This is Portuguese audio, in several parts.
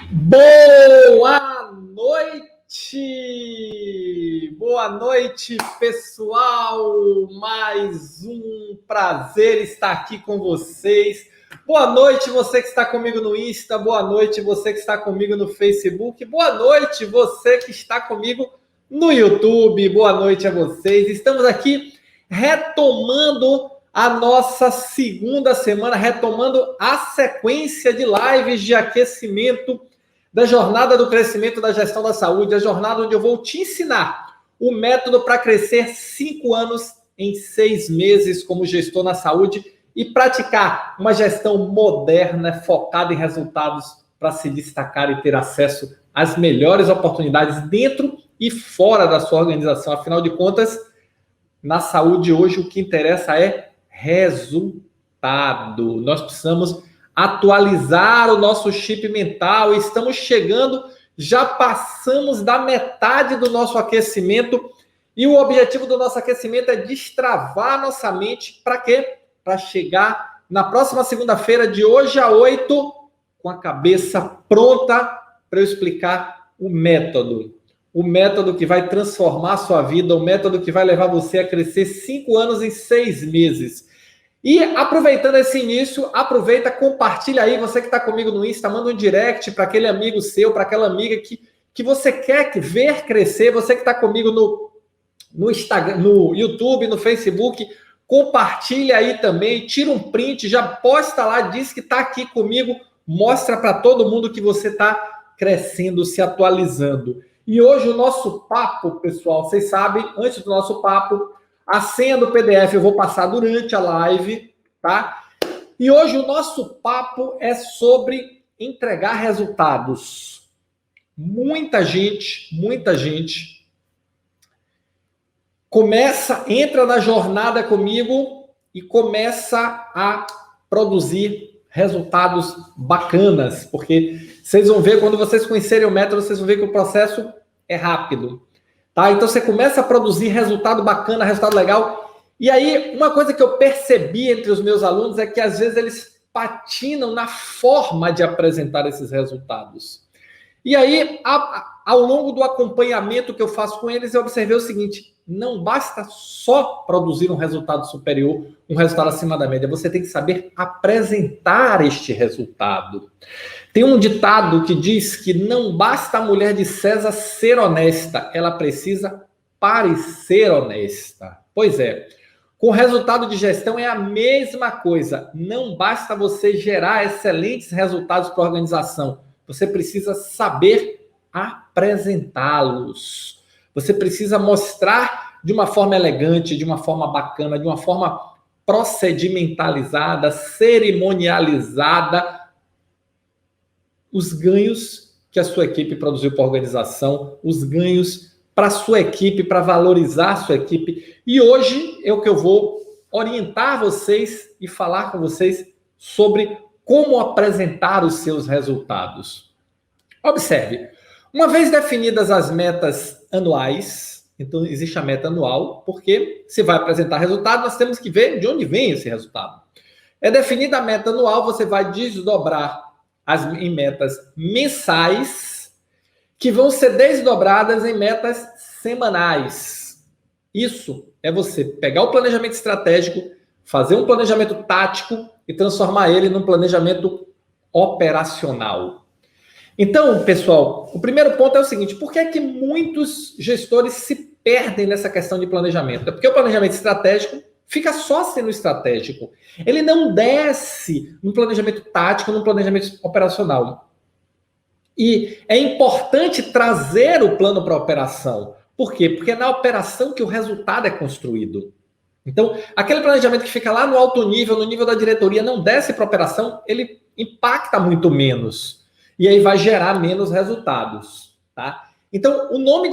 Boa noite! Boa noite, pessoal! Mais um prazer estar aqui com vocês. Boa noite, você que está comigo no Insta. Boa noite, você que está comigo no Facebook. Boa noite, você que está comigo no YouTube. Boa noite a vocês. Estamos aqui retomando a nossa segunda semana, retomando a sequência de lives de aquecimento da jornada do crescimento da gestão da saúde, a jornada onde eu vou te ensinar o método para crescer 5 anos em 6 meses como gestor na saúde e praticar uma gestão moderna, focada em resultados para se destacar e ter acesso às melhores oportunidades dentro e fora da sua organização. Afinal de contas, na saúde hoje o que interessa é resultado. Nós precisamos atualizar o nosso chip mental. Estamos chegando, já passamos da metade do nosso aquecimento e o objetivo do nosso aquecimento é destravar nossa mente. Para quê? Para chegar na próxima segunda-feira, de hoje a 8, com a cabeça pronta para eu explicar o método que vai transformar a sua vida, o método que vai levar você a crescer 5 anos em 6 meses. E aproveitando esse início, aproveita, compartilha aí, você que está comigo no Insta, manda um direct para aquele amigo seu, para aquela amiga que você quer ver crescer, você que está comigo no Instagram, no YouTube, no Facebook, compartilha aí também, tira um print, já posta lá, diz que está aqui comigo, mostra para todo mundo que você está crescendo, se atualizando. E hoje o nosso papo, pessoal, vocês sabem, antes do nosso papo, a senha do PDF eu vou passar durante a live, tá? E hoje o nosso papo é sobre entregar resultados. Muita gente entra na jornada comigo e começa a produzir resultados bacanas, porque vocês vão ver, quando vocês conhecerem o método, vocês vão ver que o processo é rápido. Tá? Então você começa a produzir resultado bacana, resultado legal. E aí, uma coisa que eu percebi entre os meus alunos é que às vezes eles patinam na forma de apresentar esses resultados. E aí, ao longo do acompanhamento que eu faço com eles, eu observei o seguinte: não basta só produzir um resultado superior, um resultado acima da média, você tem que saber apresentar este resultado. Tem um ditado que diz que não basta a mulher de César ser honesta, ela precisa parecer honesta. Pois é, com o resultado de gestão é a mesma coisa. Não basta você gerar excelentes resultados para a organização, você precisa saber apresentá-los. Você precisa mostrar de uma forma elegante, de uma forma bacana, de uma forma procedimentalizada, cerimonializada, os ganhos que a sua equipe produziu para a organização, os ganhos para a sua equipe, para valorizar a sua equipe. E hoje é o que eu vou orientar vocês e falar com vocês sobre como apresentar os seus resultados. Observe, uma vez definidas as metas anuais, então existe a meta anual, porque se vai apresentar resultado, nós temos que ver de onde vem esse resultado. É definida a meta anual, você vai desdobrar em metas mensais, que vão ser desdobradas em metas semanais. Isso é você pegar o planejamento estratégico, fazer um planejamento tático e transformar ele num planejamento operacional. Então, pessoal, o primeiro ponto é o seguinte: por que é que muitos gestores se perdem nessa questão de planejamento? É porque o planejamento estratégico fica só sendo estratégico. Ele não desce no planejamento tático, no planejamento operacional. E é importante trazer o plano para a operação. Por quê? Porque é na operação que o resultado é construído. Então, aquele planejamento que fica lá no alto nível, no nível da diretoria, não desce para a operação, ele impacta muito menos. E aí vai gerar menos resultados, tá? Então, o nome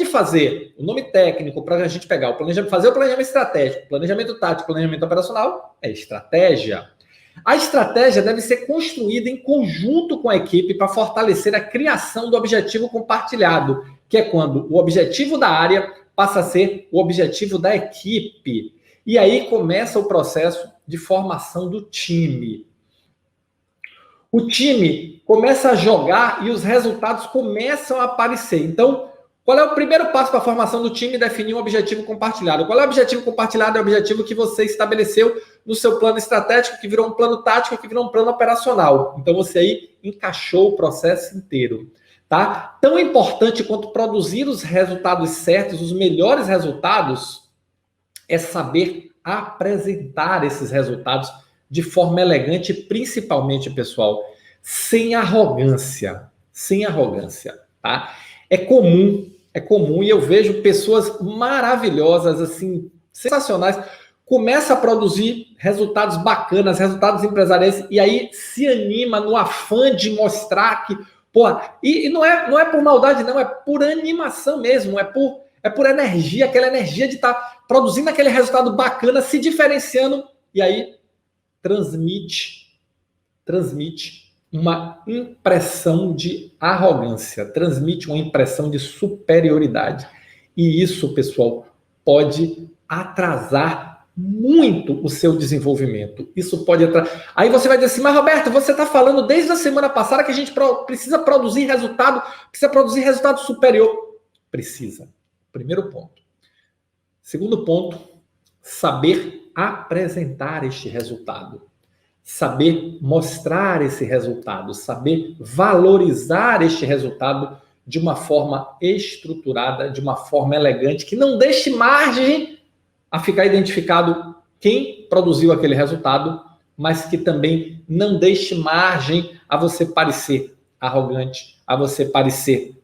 técnico para a gente pegar fazer o planejamento estratégico, planejamento tático, planejamento operacional, é estratégia. A estratégia deve ser construída em conjunto com a equipe para fortalecer a criação do objetivo compartilhado, que é quando o objetivo da área passa a ser o objetivo da equipe. E aí começa o processo de formação do time. o time começa a jogar e os resultados começam a aparecer. Então, qual é o primeiro passo para a formação do time? Definir um objetivo compartilhado. Qual é o objetivo compartilhado? É o objetivo que você estabeleceu no seu plano estratégico, que virou um plano tático, que virou um plano operacional. Então, você aí encaixou o processo inteiro. Tá? Tão importante quanto produzir os resultados certos, os melhores resultados, é saber apresentar esses resultados de forma elegante, principalmente, pessoal, sem arrogância. Sem arrogância, tá? É comum, e eu vejo pessoas maravilhosas, assim, sensacionais, começa a produzir resultados bacanas, resultados empresariais, e aí se anima no afã de mostrar que, porra, e não é por maldade, não, é por animação mesmo, é por energia, aquela energia de estar produzindo aquele resultado bacana, se diferenciando, e aí transmite uma impressão de arrogância, transmite uma impressão de superioridade. E isso, pessoal, pode atrasar muito o seu desenvolvimento. Isso pode atrasar. Aí você vai dizer assim, mas Roberto, você está falando desde a semana passada que a gente precisa produzir resultado superior. Precisa. Primeiro ponto. Segundo ponto, saber apresentar este resultado. Saber mostrar esse resultado, saber valorizar este resultado de uma forma estruturada, de uma forma elegante, que não deixe margem a ficar identificado quem produziu aquele resultado, mas que também não deixe margem a você parecer arrogante, a você parecer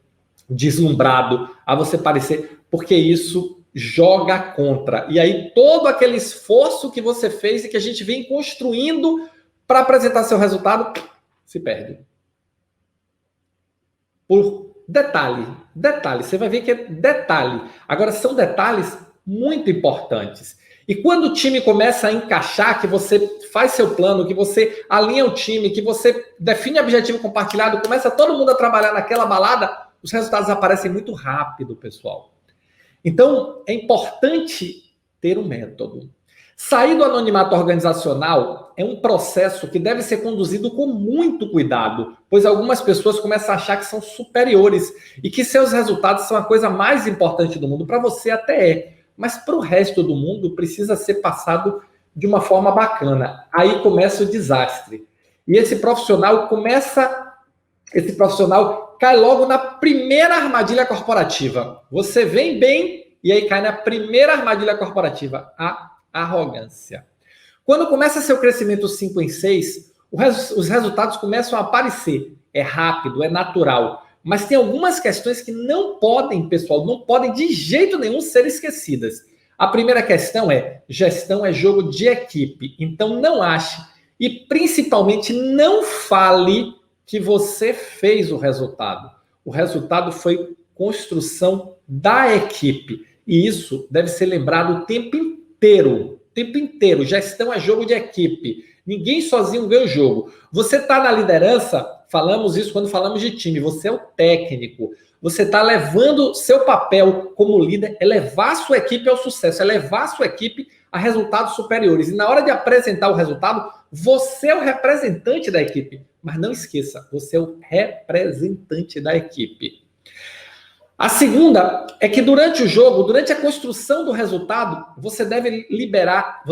deslumbrado, a você parecer... Porque isso joga contra. E aí todo aquele esforço que você fez e que a gente vem construindo para apresentar seu resultado se perde. Por detalhe, você vai ver que é detalhe. Agora são detalhes muito importantes. E quando o time começa a encaixar, que você faz seu plano, que você alinha o time, que você define objetivo compartilhado, começa todo mundo a trabalhar naquela balada, os resultados aparecem muito rápido, pessoal. Então, é importante ter um método. Sair do anonimato organizacional é um processo que deve ser conduzido com muito cuidado, pois algumas pessoas começam a achar que são superiores e que seus resultados são a coisa mais importante do mundo. Para você até é, mas para o resto do mundo precisa ser passado de uma forma bacana. Aí começa o desastre. E esse profissional cai logo na primeira armadilha corporativa. Você vem bem e aí cai na primeira armadilha corporativa, a arrogância. Quando começa seu crescimento 5 em 6, os resultados começam a aparecer. É rápido, é natural. Mas tem algumas questões que não podem, pessoal, não podem de jeito nenhum ser esquecidas. A primeira questão é, gestão é jogo de equipe. Então não ache e principalmente não fale que você fez o resultado. O resultado foi construção da equipe. E isso deve ser lembrado o tempo inteiro. Gestão é jogo de equipe. Ninguém sozinho ganha o jogo. Você está na liderança, falamos isso quando falamos de time, você é o técnico. Você está levando seu papel como líder, é levar a sua equipe ao sucesso, é levar a sua equipe a resultados superiores. E na hora de apresentar o resultado, você é o representante da equipe. Mas não esqueça, você é o representante da equipe. A segunda é que durante o jogo, durante a construção do resultado, você deve liderar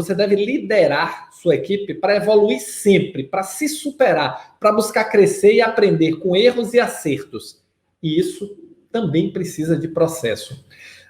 sua equipe para evoluir sempre, para se superar, para buscar crescer e aprender com erros e acertos. E isso também precisa de processo.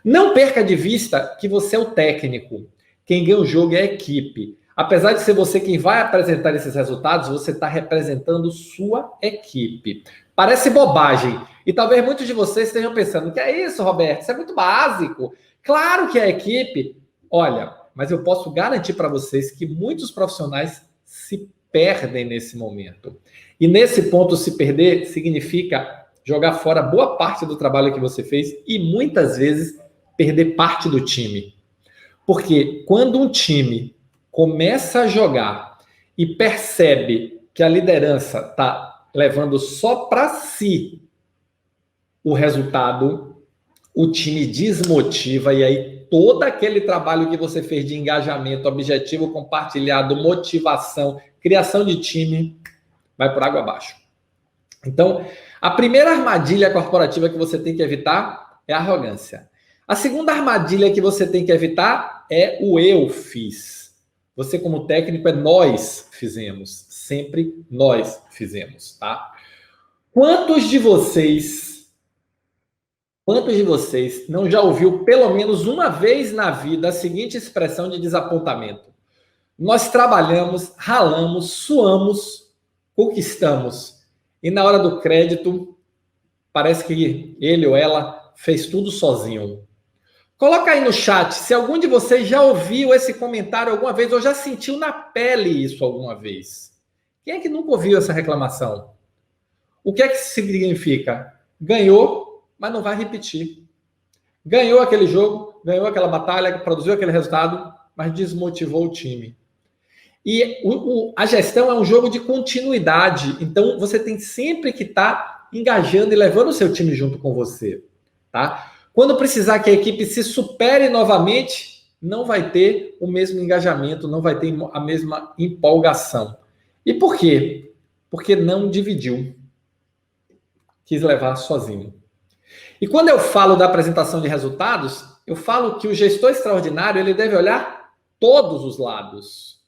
Não perca de vista que você é o técnico. Quem ganha o jogo é a equipe. Apesar de ser você quem vai apresentar esses resultados, você está representando sua equipe. Parece bobagem. E talvez muitos de vocês estejam pensando, que é isso, Roberto? Isso é muito básico. Claro que é a equipe. Olha, mas eu posso garantir para vocês que muitos profissionais se perdem nesse momento. E nesse ponto, se perder, significa jogar fora boa parte do trabalho que você fez e muitas vezes perder parte do time. Porque quando um time começa a jogar e percebe que a liderança está levando só para si o resultado, o time desmotiva e aí todo aquele trabalho que você fez de engajamento, objetivo compartilhado, motivação, criação de time, vai por água abaixo. Então, a primeira armadilha corporativa que você tem que evitar é a arrogância. A segunda armadilha que você tem que evitar é o eu fiz. Você, como técnico, é nós fizemos. Sempre nós fizemos, tá? Quantos de vocês não já ouviu pelo menos uma vez na vida a seguinte expressão de desapontamento? Nós trabalhamos, ralamos, suamos, conquistamos. E na hora do crédito, parece que ele ou ela fez tudo sozinho. Coloca aí no chat se algum de vocês já ouviu esse comentário alguma vez ou já sentiu na pele isso alguma vez. Quem é que nunca ouviu essa reclamação? O que é que significa? Ganhou, mas não vai repetir. Ganhou aquele jogo, ganhou aquela batalha, produziu aquele resultado, mas desmotivou o time. E a gestão é um jogo de continuidade. Então, você tem sempre que estar engajando e levando o seu time junto com você. Tá? Quando precisar que a equipe se supere novamente, não vai ter o mesmo engajamento, não vai ter a mesma empolgação. E por quê? Porque não dividiu. Quis levar sozinho. E quando eu falo da apresentação de resultados, eu falo que o gestor extraordinário ele deve olhar todos os lados.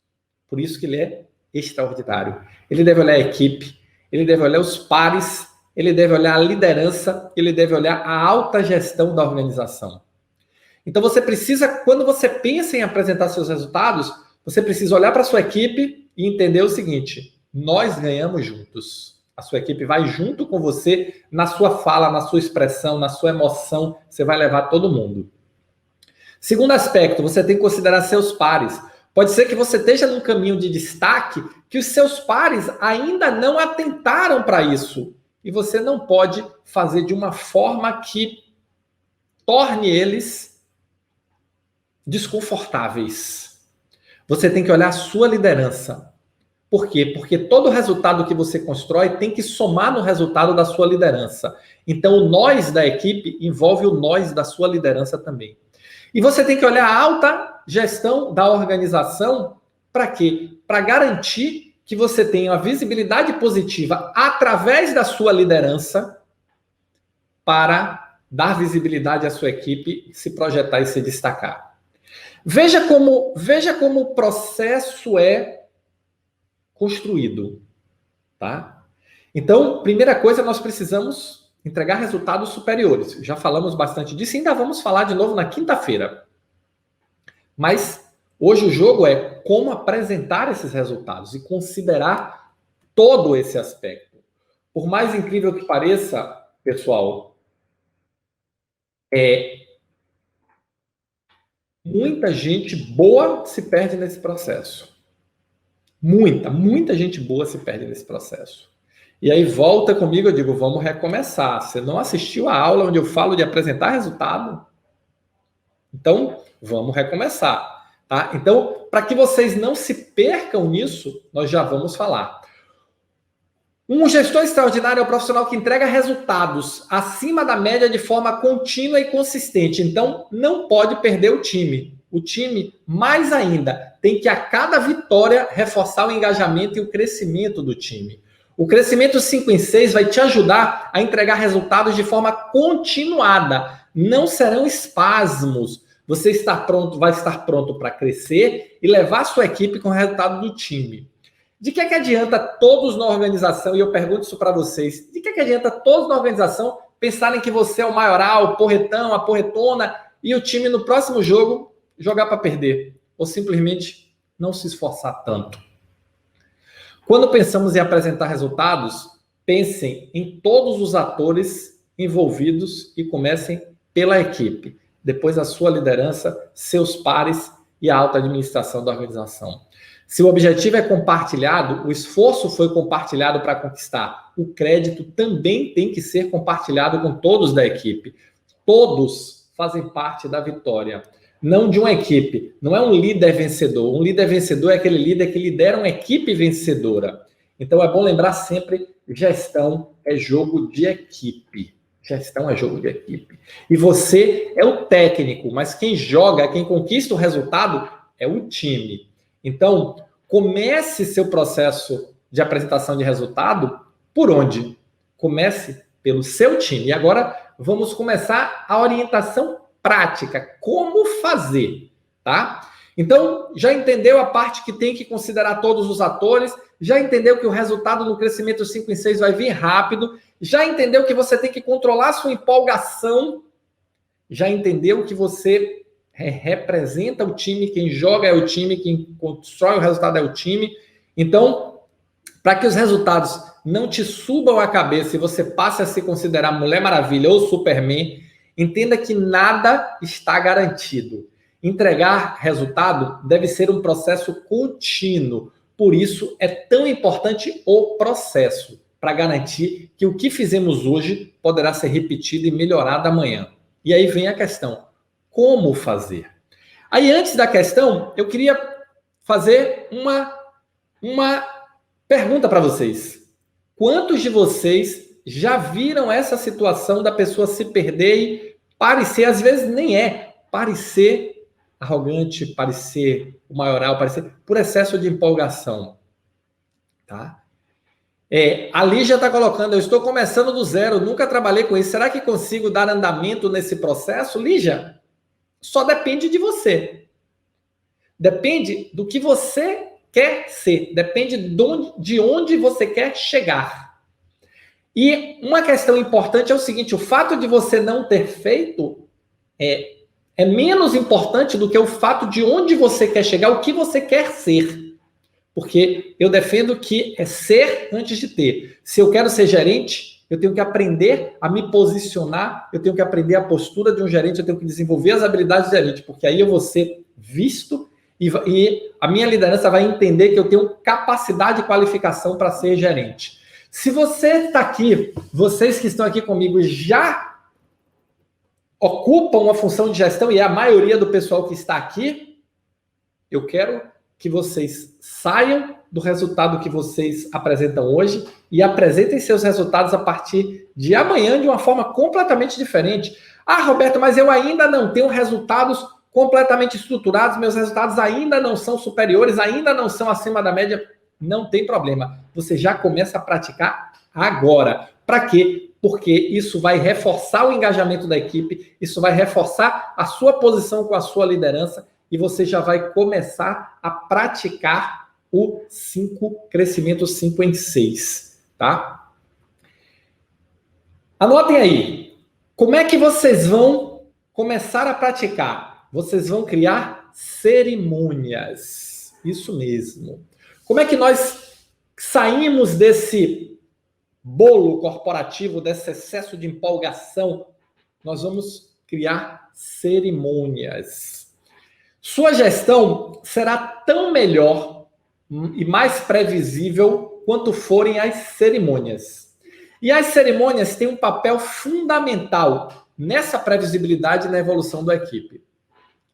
Por isso que ele é extraordinário. Ele deve olhar a equipe, ele deve olhar os pares, ele deve olhar a liderança, ele deve olhar a alta gestão da organização. Então você precisa, quando você pensa em apresentar seus resultados, você precisa olhar para a sua equipe e entender o seguinte: nós ganhamos juntos. A sua equipe vai junto com você na sua fala, na sua expressão, na sua emoção, você vai levar todo mundo. Segundo aspecto, você tem que considerar seus pares. Pode ser que você esteja num caminho de destaque que os seus pares ainda não atentaram para isso. E você não pode fazer de uma forma que torne eles desconfortáveis. Você tem que olhar a sua liderança. Por quê? Porque todo resultado que você constrói tem que somar no resultado da sua liderança. Então, o nós da equipe envolve o nós da sua liderança também. E você tem que olhar a alta gestão da organização para quê? Para garantir que você tenha uma visibilidade positiva através da sua liderança para dar visibilidade à sua equipe, se projetar e se destacar. Veja como o processo é construído, tá? Então, primeira coisa, nós precisamos entregar resultados superiores. Já falamos bastante disso e ainda vamos falar de novo na quinta-feira. Mas hoje o jogo é como apresentar esses resultados e considerar todo esse aspecto. Por mais incrível que pareça, pessoal, muita gente boa se perde nesse processo. Muita gente boa se perde nesse processo. E aí volta comigo, eu digo, vamos recomeçar. Você não assistiu a aula onde eu falo de apresentar resultado? Então, vamos recomeçar. Tá? Então, para que vocês não se percam nisso, nós já vamos falar. Um gestor extraordinário é o profissional que entrega resultados acima da média de forma contínua e consistente. Então, não pode perder o time. O time, mais ainda, tem que a cada vitória reforçar o engajamento e o crescimento do time. O crescimento 5 em 6 vai te ajudar a entregar resultados de forma continuada. Não serão espasmos. Você vai estar pronto para crescer e levar a sua equipe com o resultado do time. De que adianta todos na organização, e eu pergunto isso para vocês, de que adianta todos na organização pensarem que você é o maioral, o porretão, a porretona, e o time no próximo jogo jogar para perder? Ou simplesmente não se esforçar tanto? Quando pensamos em apresentar resultados, pensem em todos os atores envolvidos e comecem pela equipe. Depois a sua liderança, seus pares e a alta administração da organização. Se o objetivo é compartilhado, o esforço foi compartilhado para conquistar. O crédito também tem que ser compartilhado com todos da equipe. Todos fazem parte da vitória. Não de uma equipe. Não é um líder vencedor. Um líder vencedor é aquele líder que lidera uma equipe vencedora. Então é bom lembrar sempre, gestão é jogo de equipe. Gestão é jogo de equipe. E você é o técnico, mas quem joga, quem conquista o resultado é o time. Então, comece seu processo de apresentação de resultado, por onde? Comece pelo seu time. E agora vamos começar a orientação prática. Como fazer, tá? Então, já entendeu a parte que tem que considerar todos os atores? Já entendeu que o resultado no crescimento 5 em 6 vai vir rápido? Já entendeu que você tem que controlar sua empolgação? Já entendeu que você representa o time, quem joga é o time, quem constrói o resultado é o time? Então, para que os resultados não te subam a cabeça e você passe a se considerar Mulher Maravilha ou Superman, entenda que nada está garantido. Entregar resultado deve ser um processo contínuo. Por isso, é tão importante o processo, para garantir que o que fizemos hoje poderá ser repetido e melhorado amanhã. E aí vem a questão, como fazer? Aí, antes da questão, eu queria fazer uma pergunta para vocês. Quantos de vocês já viram essa situação da pessoa se perder e parecer, às vezes nem parecer arrogante, parecer o maioral, parecer por excesso de empolgação, tá? A Lígia está colocando, eu estou começando do zero, nunca trabalhei com isso, será que consigo dar andamento nesse processo? Lígia, só depende de você. Depende do que você quer ser, depende de onde você quer chegar. E uma questão importante é o seguinte, o fato de você não ter feito é menos importante do que o fato de onde você quer chegar, o que você quer ser. Porque eu defendo que é ser antes de ter. Se eu quero ser gerente, eu tenho que aprender a me posicionar, eu tenho que aprender a postura de um gerente, eu tenho que desenvolver as habilidades de gerente, porque aí eu vou ser visto e a minha liderança vai entender que eu tenho capacidade e qualificação para ser gerente. Se você está aqui, vocês que estão aqui comigo já ocupam uma função de gestão, e é a maioria do pessoal que está aqui, eu quero que vocês saiam do resultado que vocês apresentam hoje e apresentem seus resultados a partir de amanhã de uma forma completamente diferente. Ah, Roberto, mas eu ainda não tenho resultados completamente estruturados, meus resultados ainda não são superiores, ainda não são acima da média. Não tem problema. Você já começa a praticar agora. Para quê? Porque isso vai reforçar o engajamento da equipe, isso vai reforçar a sua posição com a sua liderança e você já vai começar a praticar o crescimento 5 em 6, tá? Anotem aí. Como é que vocês vão começar a praticar? Vocês vão criar cerimônias. Isso mesmo. Como é que nós saímos desse bolo corporativo, desse excesso de empolgação? Nós vamos criar cerimônias. Sua gestão será tão melhor e mais previsível quanto forem as cerimônias. E as cerimônias têm um papel fundamental nessa previsibilidade e na evolução da equipe.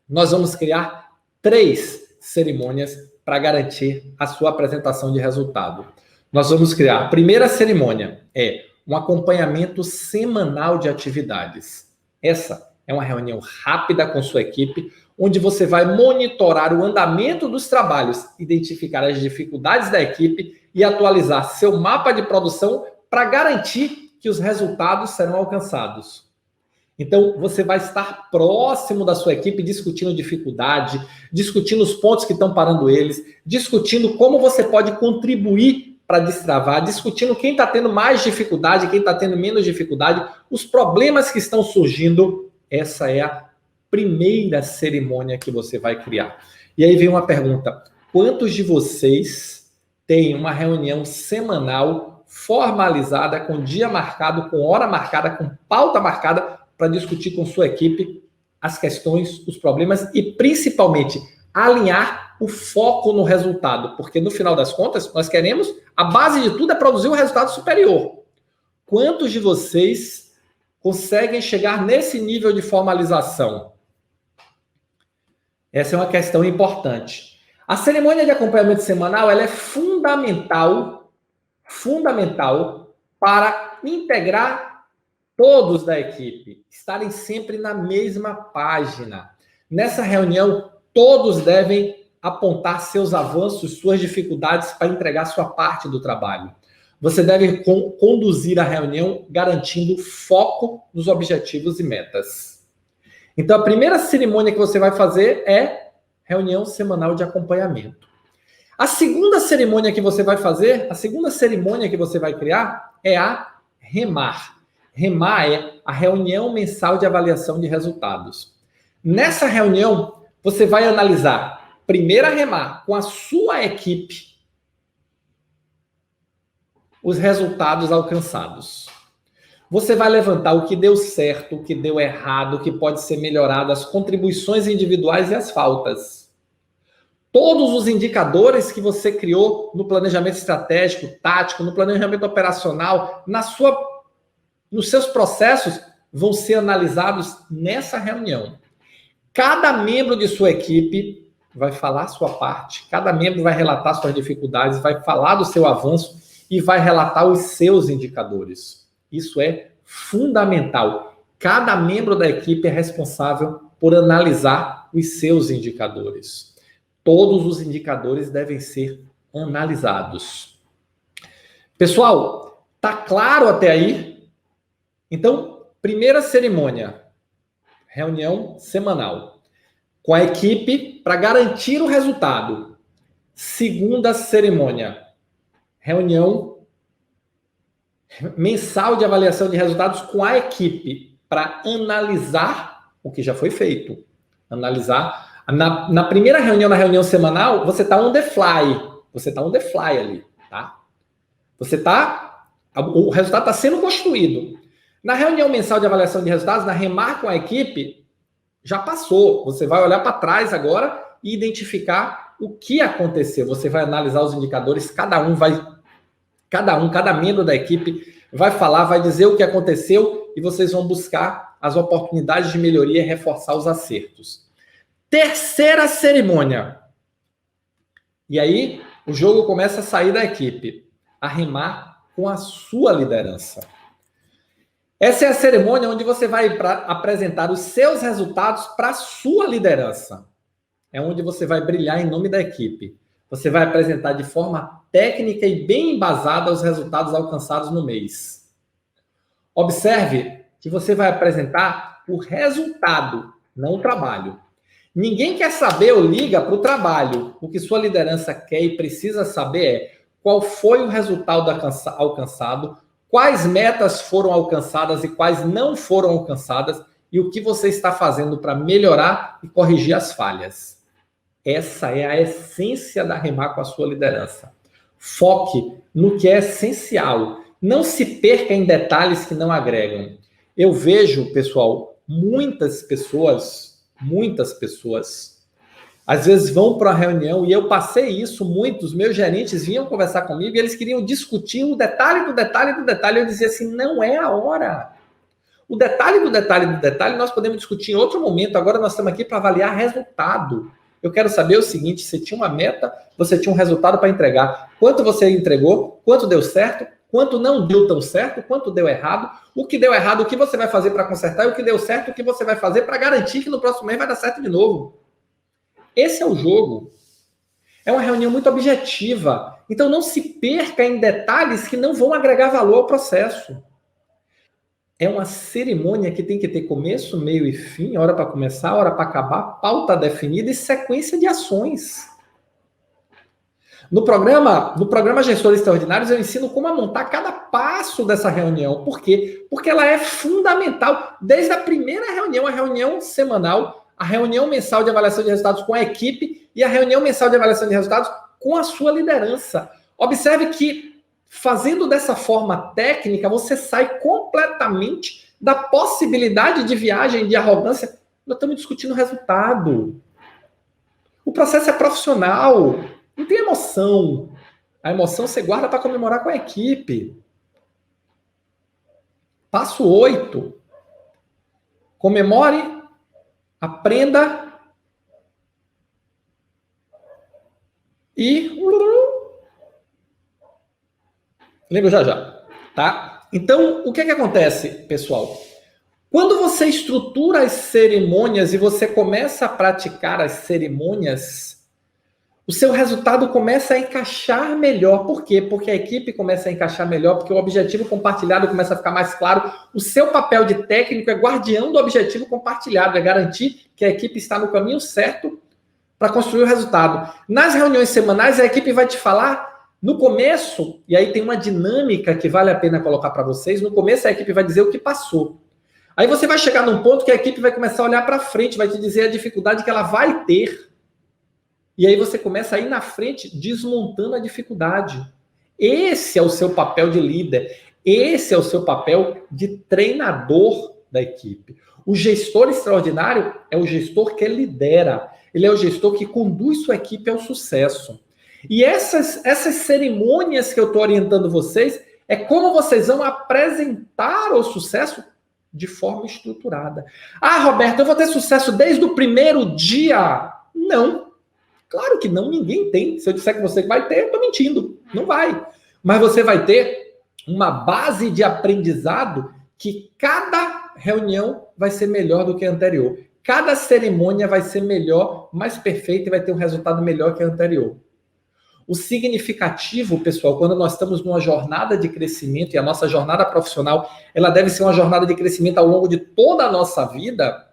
Nós vamos criar 3 cerimônias para garantir a sua apresentação de resultado. Nós vamos criar, a primeira cerimônia é um acompanhamento semanal de atividades. Essa é uma reunião rápida com sua equipe, onde você vai monitorar o andamento dos trabalhos, identificar as dificuldades da equipe e atualizar seu mapa de produção para garantir que os resultados serão alcançados. Então, você vai estar próximo da sua equipe, discutindo dificuldade, discutindo os pontos que estão parando eles, discutindo como você pode contribuir para destravar, discutindo quem está tendo mais dificuldade, quem está tendo menos dificuldade, os problemas que estão surgindo. Essa é a primeira cerimônia que você vai criar. E aí vem uma pergunta: quantos de vocês têm uma reunião semanal formalizada, com dia marcado, com hora marcada, com pauta marcada, para discutir com sua equipe as questões, os problemas e, principalmente, alinhar o foco no resultado? Porque, no final das contas, nós queremos, a base de tudo é produzir um resultado superior. Quantos de vocês conseguem chegar nesse nível de formalização? Essa é uma questão importante. A cerimônia de acompanhamento semanal, ela é fundamental para integrar todos da equipe, estarem sempre na mesma página. Nessa reunião, todos devem apontar seus avanços, suas dificuldades para entregar sua parte do trabalho. Você deve conduzir a reunião garantindo foco nos objetivos e metas. Então, a primeira cerimônia que você vai fazer é reunião semanal de acompanhamento. A segunda cerimônia que você vai fazer, a segunda cerimônia que você vai criar é a REMAR. REMAR é a reunião mensal de avaliação de resultados. Nessa reunião, você vai analisar, primeiro a REMAR, com a sua equipe, os resultados alcançados. Você vai levantar o que deu certo, o que deu errado, o que pode ser melhorado, as contribuições individuais e as faltas. Todos os indicadores que você criou no planejamento estratégico, tático, no planejamento operacional, nos seus processos, vão ser analisados nessa reunião. Cada membro de sua equipe vai falar a sua parte, cada membro vai relatar suas dificuldades, vai falar do seu avanço e vai relatar os seus indicadores. Isso é fundamental. Cada membro da equipe é responsável por analisar os seus indicadores. Todos os indicadores devem ser analisados. Pessoal, tá claro até aí? Então, primeira cerimônia, reunião semanal com a equipe para garantir o resultado. Segunda cerimônia, reunião mensal de avaliação de resultados com a equipe para analisar o que já foi feito. Analisar. Na primeira reunião, na reunião semanal, você está on the fly. Você está on the fly ali, tá? O resultado está sendo construído. Na reunião mensal de avaliação de resultados, na REMAR com a equipe, já passou. Você vai olhar para trás agora e identificar o que aconteceu. Você vai analisar os indicadores, cada membro da equipe vai falar, vai dizer o que aconteceu e vocês vão buscar as oportunidades de melhoria e reforçar os acertos. Terceira cerimônia. E aí, o jogo começa a sair da equipe. A REMAR com a sua liderança. Essa é a cerimônia onde você vai apresentar os seus resultados para a sua liderança. É onde você vai brilhar em nome da equipe. Você vai apresentar de forma técnica e bem embasada os resultados alcançados no mês. Observe que você vai apresentar o resultado, não o trabalho. Ninguém quer saber ou liga para o trabalho. O que sua liderança quer e precisa saber é qual foi o resultado alcançado, quais metas foram alcançadas e quais não foram alcançadas e o que você está fazendo para melhorar e corrigir as falhas. Essa é a essência da REMAR com a sua liderança. Foque no que é essencial. Não se perca em detalhes que não agregam. Eu vejo, pessoal, muitas pessoas, às vezes vão para a reunião, e eu passei isso, muitos meus gerentes vinham conversar comigo e eles queriam discutir o detalhe do detalhe do detalhe. Eu dizia assim, não é a hora. O detalhe do detalhe do detalhe nós podemos discutir em outro momento. Agora nós estamos aqui para avaliar resultado. Eu quero saber o seguinte, você tinha uma meta, você tinha um resultado para entregar. Quanto você entregou? Quanto deu certo? Quanto não deu tão certo? Quanto deu errado? O que deu errado, o que você vai fazer para consertar? E o que deu certo, o que você vai fazer para garantir que no próximo mês vai dar certo de novo? Esse é o jogo. É uma reunião muito objetiva. Então não se perca em detalhes que não vão agregar valor ao processo. É uma cerimônia que tem que ter começo, meio e fim, hora para começar, hora para acabar, pauta definida e sequência de ações. No programa Gestores Extraordinários, eu ensino como a montar cada passo dessa reunião. Por quê? Porque ela é fundamental. Desde a primeira reunião, a reunião semanal, a reunião mensal de avaliação de resultados com a equipe e a reunião mensal de avaliação de resultados com a sua liderança. Observe que, fazendo dessa forma técnica, você sai completamente da possibilidade de viagem, de arrogância. Nós estamos discutindo resultado. O processo é profissional. Não tem emoção. A emoção você guarda para comemorar com a equipe. Passo 8. Comemore, aprenda e... lembro já, tá? Então, o que acontece, pessoal? Quando você estrutura as cerimônias e você começa a praticar as cerimônias, o seu resultado começa a encaixar melhor. Por quê? Porque a equipe começa a encaixar melhor, porque o objetivo compartilhado começa a ficar mais claro. O seu papel de técnico é guardião do objetivo compartilhado, é garantir que a equipe está no caminho certo para construir o resultado. Nas reuniões semanais, a equipe vai te falar no começo, e aí tem uma dinâmica que vale a pena colocar para vocês. No começo, a equipe vai dizer o que passou. Aí você vai chegar num ponto que a equipe vai começar a olhar para frente, vai te dizer a dificuldade que ela vai ter. E aí você começa a ir na frente, desmontando a dificuldade. Esse é o seu papel de líder. Esse é o seu papel de treinador da equipe. O gestor extraordinário é o gestor que lidera. Ele é o gestor que conduz sua equipe ao sucesso. E essas cerimônias que eu estou orientando vocês é como vocês vão apresentar o sucesso de forma estruturada. Ah, Roberto, eu vou ter sucesso desde o primeiro dia? Não. Claro que não, ninguém tem. Se eu disser que você vai ter, eu estou mentindo. Não vai. Mas você vai ter uma base de aprendizado que cada reunião vai ser melhor do que a anterior. Cada cerimônia vai ser melhor, mais perfeita e vai ter um resultado melhor que a anterior. O significativo, pessoal, quando nós estamos numa jornada de crescimento, e a nossa jornada profissional, ela deve ser uma jornada de crescimento ao longo de toda a nossa vida,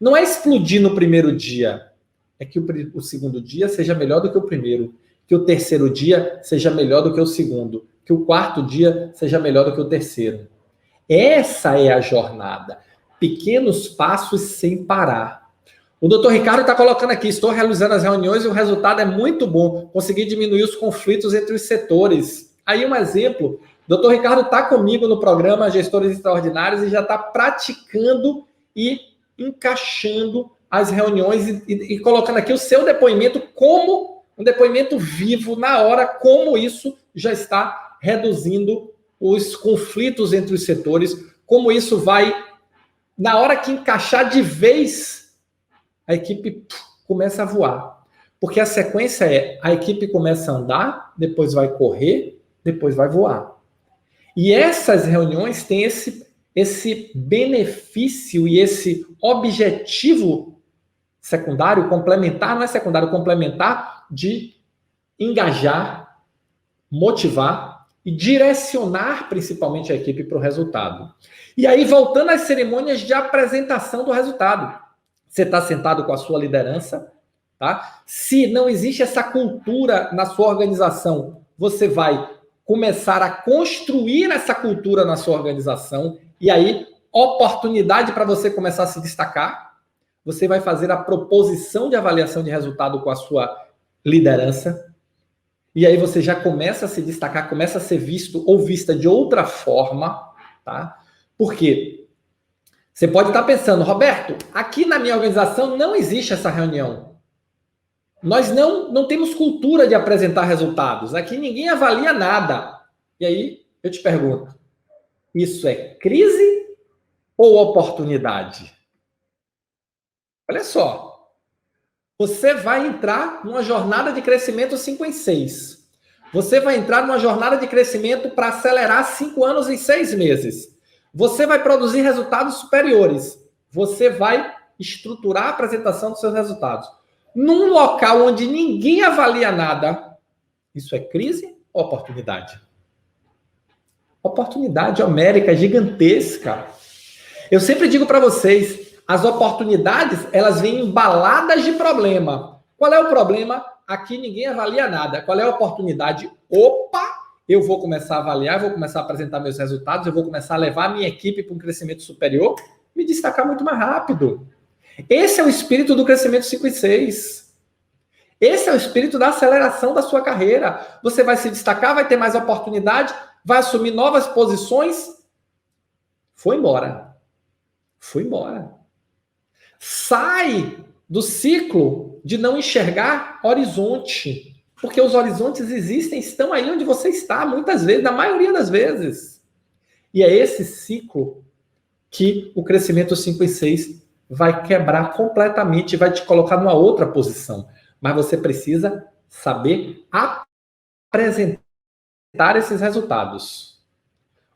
não é explodir no primeiro dia. É que o segundo dia seja melhor do que o primeiro, que o terceiro dia seja melhor do que o segundo, que o quarto dia seja melhor do que o terceiro. Essa é a jornada. Pequenos passos sem parar. O doutor Ricardo está colocando aqui, estou realizando as reuniões e o resultado é muito bom. Consegui diminuir os conflitos entre os setores. Aí um exemplo, o doutor Ricardo está comigo no programa Gestores Extraordinários e já está praticando e encaixando as reuniões e colocando aqui o seu depoimento como um depoimento vivo na hora, como isso já está reduzindo os conflitos entre os setores, como isso vai, na hora que encaixar de vez, a equipe começa a voar. Porque a sequência é, a equipe começa a andar, depois vai correr, depois vai voar. E essas reuniões têm esse benefício e esse objetivo secundário, complementar, não é secundário, complementar, de engajar, motivar e direcionar principalmente a equipe para o resultado. E aí, voltando às cerimônias de apresentação do resultado. Você está sentado com a sua liderança, tá? Se não existe essa cultura na sua organização, você vai começar a construir essa cultura na sua organização, e aí, oportunidade para você começar a se destacar. Você vai fazer a proposição de avaliação de resultado com a sua liderança. E aí você já começa a se destacar, começa a ser visto ou vista de outra forma, tá? Por quê? Você pode estar pensando, Roberto, aqui na minha organização não existe essa reunião. Nós não temos cultura de apresentar resultados. Aqui ninguém avalia nada. E aí eu te pergunto, isso é crise ou oportunidade? Olha só, você vai entrar numa jornada de crescimento 5 em 6. Você vai entrar numa jornada de crescimento para acelerar 5 anos em 6 meses. Você vai produzir resultados superiores. Você vai estruturar a apresentação dos seus resultados. Num local onde ninguém avalia nada, isso é crise ou oportunidade? Oportunidade homérica, gigantesca. Eu sempre digo para vocês, as oportunidades, elas vêm embaladas de problema. Qual é o problema? Aqui ninguém avalia nada. Qual é a oportunidade? Opa, eu vou começar a avaliar, vou começar a apresentar meus resultados, eu vou começar a levar a minha equipe para um crescimento superior, me destacar muito mais rápido. Esse é o espírito do crescimento 5 e 6. Esse é o espírito da aceleração da sua carreira. Você vai se destacar, vai ter mais oportunidade, vai assumir novas posições. Foi embora. Foi embora. Sai do ciclo de não enxergar horizonte. Porque os horizontes existem, estão aí onde você está, muitas vezes, na maioria das vezes. E é esse ciclo que o crescimento 5 e 6 vai quebrar completamente e vai te colocar numa outra posição. Mas você precisa saber apresentar esses resultados.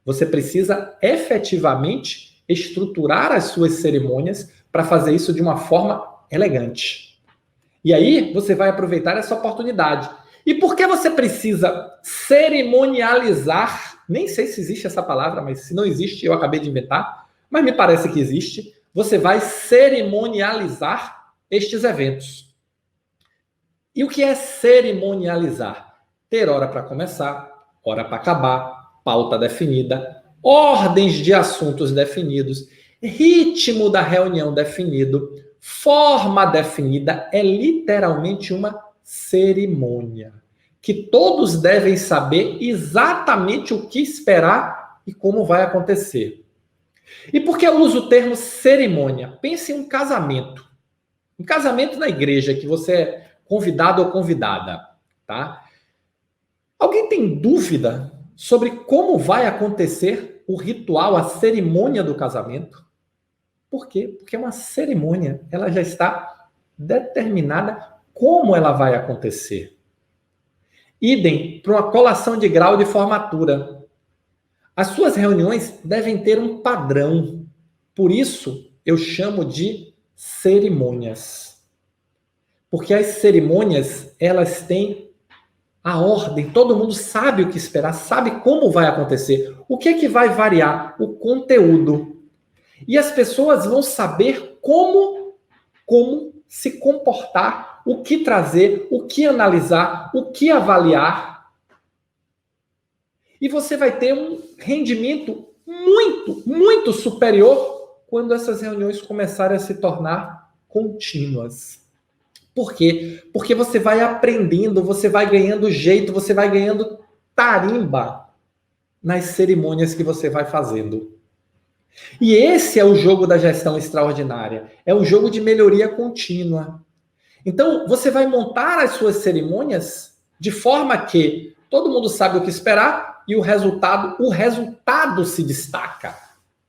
Você precisa efetivamente estruturar as suas cerimônias para fazer isso de uma forma elegante. E aí você vai aproveitar essa oportunidade. E por que você precisa cerimonializar? Nem sei se existe essa palavra, mas se não existe, eu acabei de inventar. Mas me parece que existe. Você vai cerimonializar estes eventos. E o que é cerimonializar? Ter hora para começar, hora para acabar, pauta definida, ordens de assuntos definidos, ritmo da reunião definido, forma definida. É literalmente uma cerimônia que todos devem saber exatamente o que esperar e como vai acontecer. E por que eu uso o termo cerimônia? Pense em um casamento. Um casamento na igreja, que você é convidado ou convidada, tá? Alguém tem dúvida sobre como vai acontecer o ritual, a cerimônia do casamento? Por quê? Porque é uma cerimônia, ela já está determinada como ela vai acontecer. Idem para uma colação de grau de formatura. As suas reuniões devem ter um padrão. Por isso, eu chamo de cerimônias. Porque as cerimônias, elas têm a ordem. Todo mundo sabe o que esperar, sabe como vai acontecer. O que é que vai variar? O conteúdo. E as pessoas vão saber como se comportar, o que trazer, o que analisar, o que avaliar. E você vai ter um rendimento muito, muito superior quando essas reuniões começarem a se tornar contínuas. Por quê? Porque você vai aprendendo, você vai ganhando jeito, você vai ganhando tarimba nas cerimônias que você vai fazendo. E esse é o jogo da gestão extraordinária. É um jogo de melhoria contínua. Então, você vai montar as suas cerimônias de forma que todo mundo sabe o que esperar e o resultado se destaca.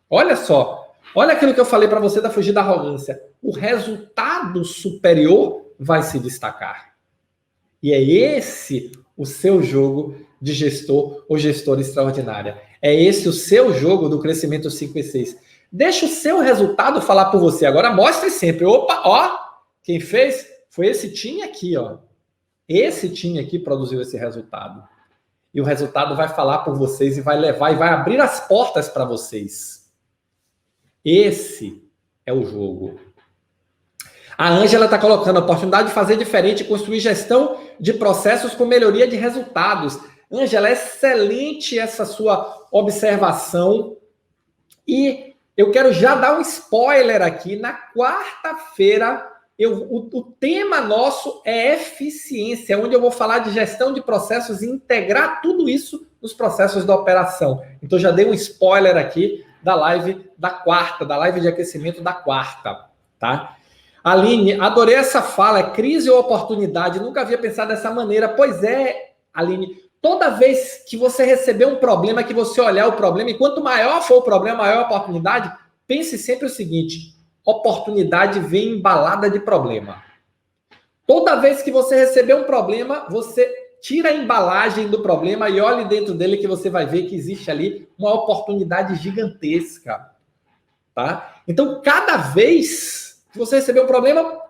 Olha só, olha aquilo que eu falei para você da fugir da arrogância. O resultado superior vai se destacar. E é esse o seu jogo de gestor ou gestora extraordinária. É esse o seu jogo do crescimento 5 e 6. Deixa o seu resultado falar por você. Agora mostre sempre. Opa, ó, quem fez foi esse time aqui, ó. Esse time aqui produziu esse resultado. E o resultado vai falar por vocês e vai levar e vai abrir as portas para vocês. Esse é o jogo. A Ângela está colocando a oportunidade de fazer diferente, construir gestão de processos com melhoria de resultados. Ângela, é excelente essa sua observação. E eu quero já dar um spoiler aqui. Na quarta-feira, o tema nosso é eficiência, onde eu vou falar de gestão de processos e integrar tudo isso nos processos da operação. Então, já dei um spoiler aqui da live da quarta, da live de aquecimento da quarta, tá? Aline, adorei essa fala, é crise ou oportunidade? Nunca havia pensado dessa maneira. Pois é, Aline, toda vez que você receber um problema, que você olhar o problema, e quanto maior for o problema, maior a oportunidade, pense sempre o seguinte: oportunidade vem embalada de problema. Toda vez que você receber um problema, você tira a embalagem do problema e olhe dentro dele que você vai ver que existe ali uma oportunidade gigantesca, tá? Então, cada vez que você receber um problema,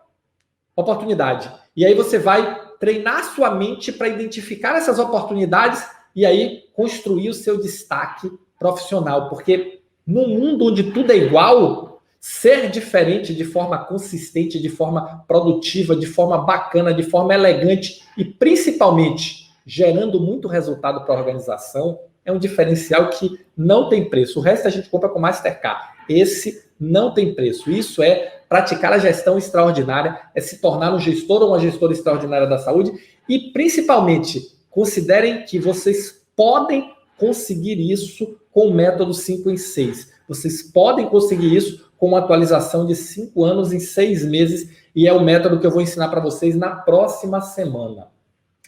oportunidade. E aí você vai treinar sua mente para identificar essas oportunidades e aí construir o seu destaque profissional. Porque num mundo onde tudo é igual, ser diferente de forma consistente, de forma produtiva, de forma bacana, de forma elegante e principalmente gerando muito resultado para a organização é um diferencial que não tem preço. O resto a gente compra com Mastercard. Esse não tem preço. Isso é praticar a gestão extraordinária, é se tornar um gestor ou uma gestora extraordinária da saúde e, principalmente, considerem que vocês podem conseguir isso com o método 5 em 6. Vocês podem conseguir isso com uma atualização de 5 anos em 6 meses e é o método que eu vou ensinar para vocês na próxima semana,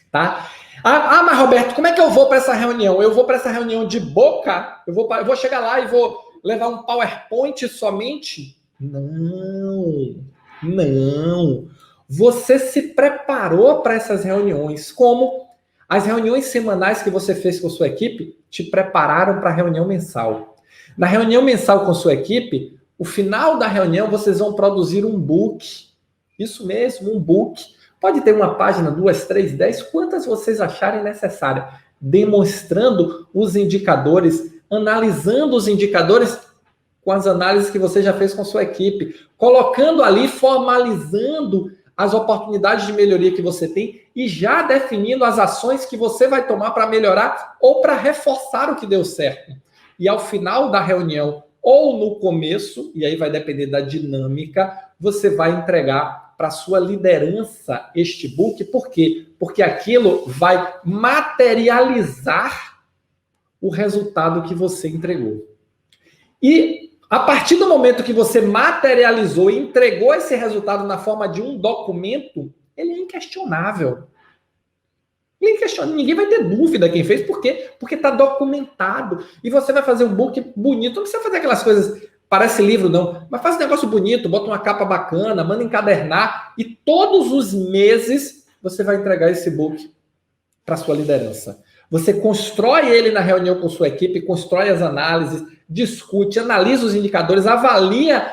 tá? Mas Roberto, como é que eu vou para essa reunião? Eu vou para essa reunião de boca? Eu vou chegar lá e vou levar um PowerPoint somente? Não. Você se preparou para essas reuniões. Como as reuniões semanais que você fez com sua equipe te prepararam para a reunião mensal. Na reunião mensal com sua equipe, o final da reunião vocês vão produzir um book. Isso mesmo, um book. Pode ter uma página, 2, 3, 10, quantas vocês acharem necessária, demonstrando os indicadores, analisando os indicadores com as análises que você já fez com sua equipe, colocando ali, formalizando as oportunidades de melhoria que você tem e já definindo as ações que você vai tomar para melhorar ou para reforçar o que deu certo. E ao final da reunião ou no começo, e aí vai depender da dinâmica, você vai entregar para a sua liderança este book. Por quê? Porque aquilo vai materializar o resultado que você entregou. E a partir do momento que você materializou e entregou esse resultado na forma de um documento, ele é inquestionável. Ninguém vai ter dúvida quem fez, por quê? Porque está documentado. E você vai fazer um book bonito, não precisa fazer aquelas coisas, parece livro não, mas faz um negócio bonito, bota uma capa bacana, manda encadernar, e todos os meses você vai entregar esse book para sua liderança. Você constrói ele na reunião com sua equipe, constrói as análises, discute, analisa os indicadores, avalia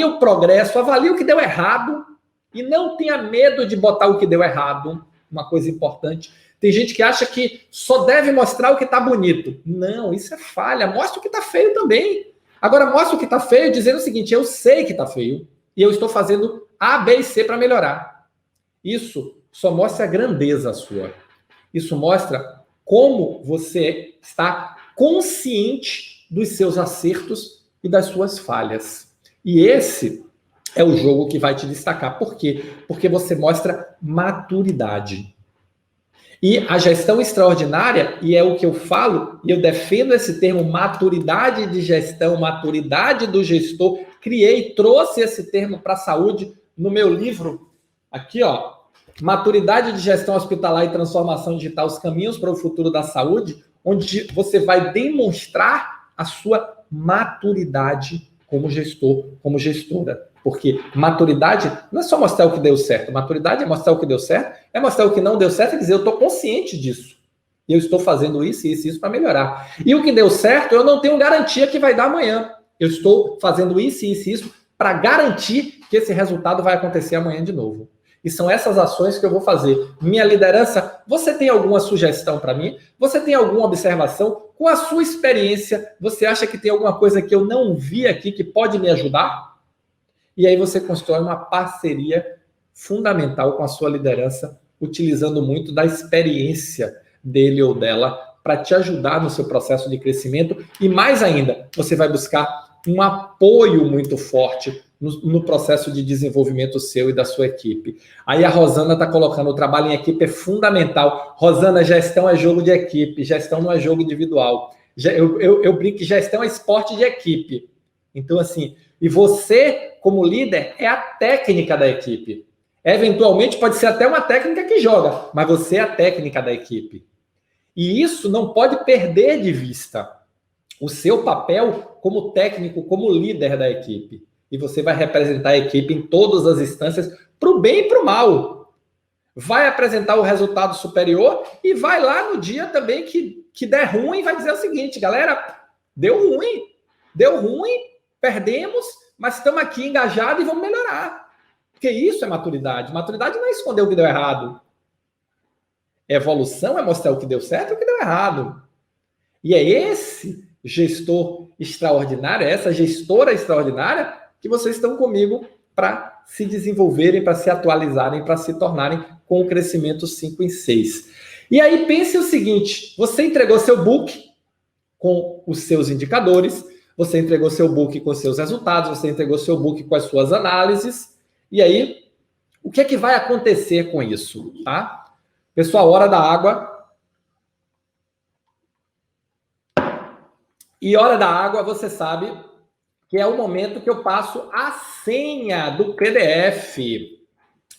o progresso, avalia o que deu errado, e não tenha medo de botar o que deu errado. Uma coisa importante. Tem gente que acha que só deve mostrar o que está bonito. Não, isso é falha. Mostra o que está feio também. Agora, mostra o que está feio dizendo o seguinte, eu sei que está feio e eu estou fazendo A, B e C para melhorar. Isso só mostra a grandeza sua. Isso mostra como você está consciente dos seus acertos e das suas falhas. E esse é o jogo que vai te destacar. Por quê? Porque você mostra maturidade. E a gestão extraordinária, e é o que eu falo, e eu defendo esse termo maturidade de gestão, maturidade do gestor, trouxe esse termo para a saúde no meu livro, aqui ó, Maturidade de Gestão Hospitalar e Transformação Digital, os caminhos para o futuro da saúde, onde você vai demonstrar a sua maturidade como gestor, como gestora. Porque maturidade não é só mostrar o que deu certo. Maturidade é mostrar o que deu certo, é mostrar o que não deu certo e dizer, eu estou consciente disso. E eu estou fazendo isso, isso e isso para melhorar. E o que deu certo, eu não tenho garantia que vai dar amanhã. Eu estou fazendo isso e isso e isso para garantir que esse resultado vai acontecer amanhã de novo. E são essas ações que eu vou fazer. Minha liderança, você tem alguma sugestão para mim? Você tem alguma observação? Com a sua experiência, você acha que tem alguma coisa que eu não vi aqui que pode me ajudar? E aí você constrói uma parceria fundamental com a sua liderança, utilizando muito da experiência dele ou dela para te ajudar no seu processo de crescimento. E mais ainda, você vai buscar um apoio muito forte no processo de desenvolvimento seu e da sua equipe. Aí a Rosana está colocando, o trabalho em equipe é fundamental. Rosana, gestão é jogo de equipe, gestão não é jogo individual. Eu brinco que gestão é esporte de equipe. Então, assim, e você, como líder, é a técnica da equipe. Eventualmente, pode ser até uma técnica que joga, mas você é a técnica da equipe. E isso não pode perder de vista o seu papel como técnico, como líder da equipe. E você vai representar a equipe em todas as instâncias, para o bem e para o mal. Vai apresentar o resultado superior e vai lá no dia também que der ruim, vai dizer o seguinte, galera, deu ruim, perdemos, mas estamos aqui engajados e vamos melhorar. Porque isso é maturidade. Maturidade não é esconder o que deu errado. Evolução é mostrar o que deu certo e o que deu errado. E é esse gestor extraordinário, essa gestora extraordinária que vocês estão comigo para se desenvolverem, para se atualizarem, para se tornarem com o crescimento 5 em 6. E aí pense o seguinte, você entregou seu book com os seus indicadores, você entregou seu book com os seus resultados, você entregou seu book com as suas análises, e aí, o que é que vai acontecer com isso, tá? Pessoal, hora da água. E hora da água, você sabe que é o momento que eu passo a senha do PDF.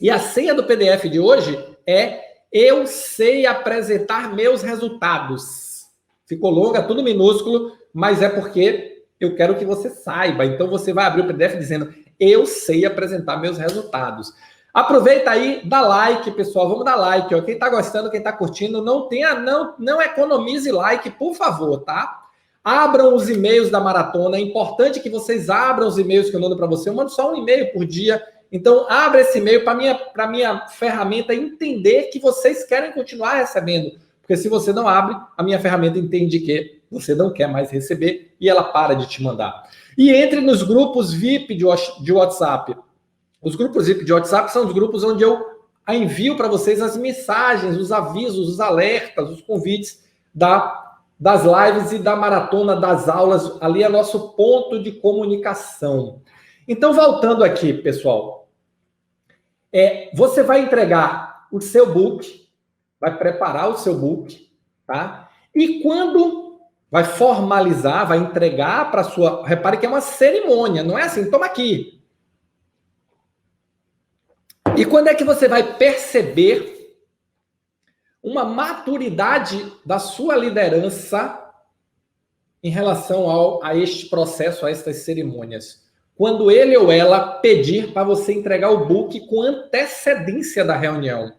E a senha do PDF de hoje é eu sei apresentar meus resultados. Ficou longa, tudo minúsculo, mas é porque eu quero que você saiba. Então você vai abrir o PDF dizendo eu sei apresentar meus resultados. Aproveita aí, dá like, pessoal. Vamos dar like, ó. Quem tá gostando, quem tá curtindo, não economize like, por favor, tá? Abram os e-mails da maratona. É importante que vocês abram os e-mails que eu mando para você. Eu mando só um e-mail por dia Então, abre esse e-mail para minha ferramenta entender que vocês querem continuar recebendo. Porque se você não abre, a minha ferramenta entende que você não quer mais receber e ela para de te mandar. E entre nos grupos VIP de WhatsApp. Os grupos VIP de WhatsApp são os grupos onde eu envio para vocês as mensagens, os avisos, os alertas, os convites das lives e da maratona das aulas. Ali é nosso ponto de comunicação. Então, voltando aqui, pessoal, você vai entregar o seu book, vai preparar o seu book, tá? E quando vai formalizar, vai entregar para sua... Repare que é uma cerimônia, não é assim, toma aqui. E quando é que você vai perceber uma maturidade da sua liderança em relação a este processo, a estas cerimônias? Quando ele ou ela pedir para você entregar o book com antecedência da reunião.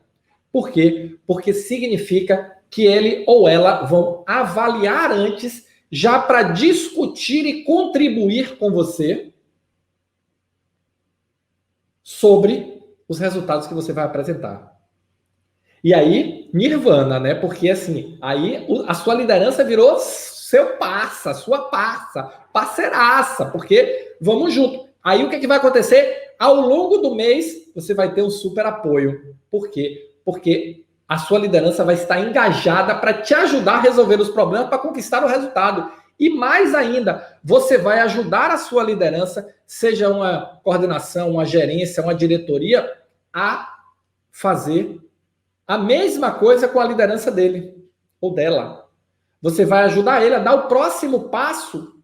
Por quê? Porque significa que ele ou ela vão avaliar antes, já para discutir e contribuir com você sobre os resultados que você vai apresentar. E aí, nirvana, né? Porque assim, aí a sua liderança virou seu parça, sua parceiraça, porque vamos junto. Aí o que vai acontecer? Ao longo do mês, você vai ter um super apoio. Por quê? Porque a sua liderança vai estar engajada para te ajudar a resolver os problemas, para conquistar o resultado. E mais ainda, você vai ajudar a sua liderança, seja uma coordenação, uma gerência, uma diretoria, a fazer a mesma coisa com a liderança dele ou dela. Você vai ajudar ele a dar o próximo passo.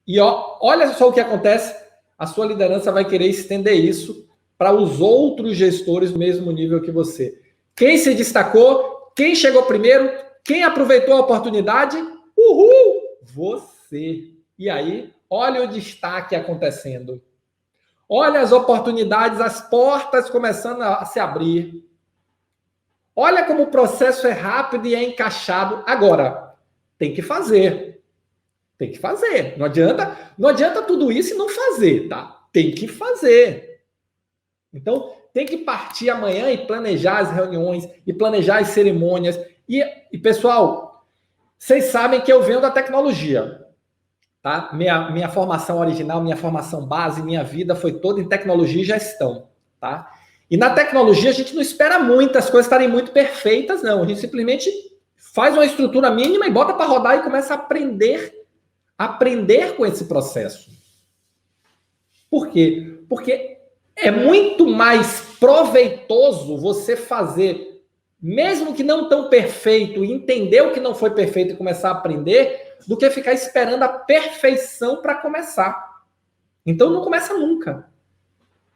E olha só o que acontece. A sua liderança vai querer estender isso para os outros gestores do mesmo nível que você. Quem se destacou, quem chegou primeiro, quem aproveitou a oportunidade, uhul, você. E aí, olha o destaque acontecendo. Olha as oportunidades, as portas começando a se abrir. Olha como o processo é rápido e é encaixado. Agora, tem que fazer. Tem que fazer. Não adianta tudo isso e não fazer, tá? Tem que fazer. Então, tem que partir amanhã e planejar as reuniões, e planejar as cerimônias. E pessoal, vocês sabem que eu venho da tecnologia. Tá? Minha formação original, minha formação base, minha vida foi toda em tecnologia e gestão. Tá? E na tecnologia a gente não espera muito as coisas estarem muito perfeitas, não. A gente simplesmente faz uma estrutura mínima e bota para rodar e começa a aprender com esse processo. Por quê? Porque é muito mais proveitoso você fazer, mesmo que não tão perfeito, entender o que não foi perfeito e começar a aprender, do que ficar esperando a perfeição para começar. Então não começa nunca.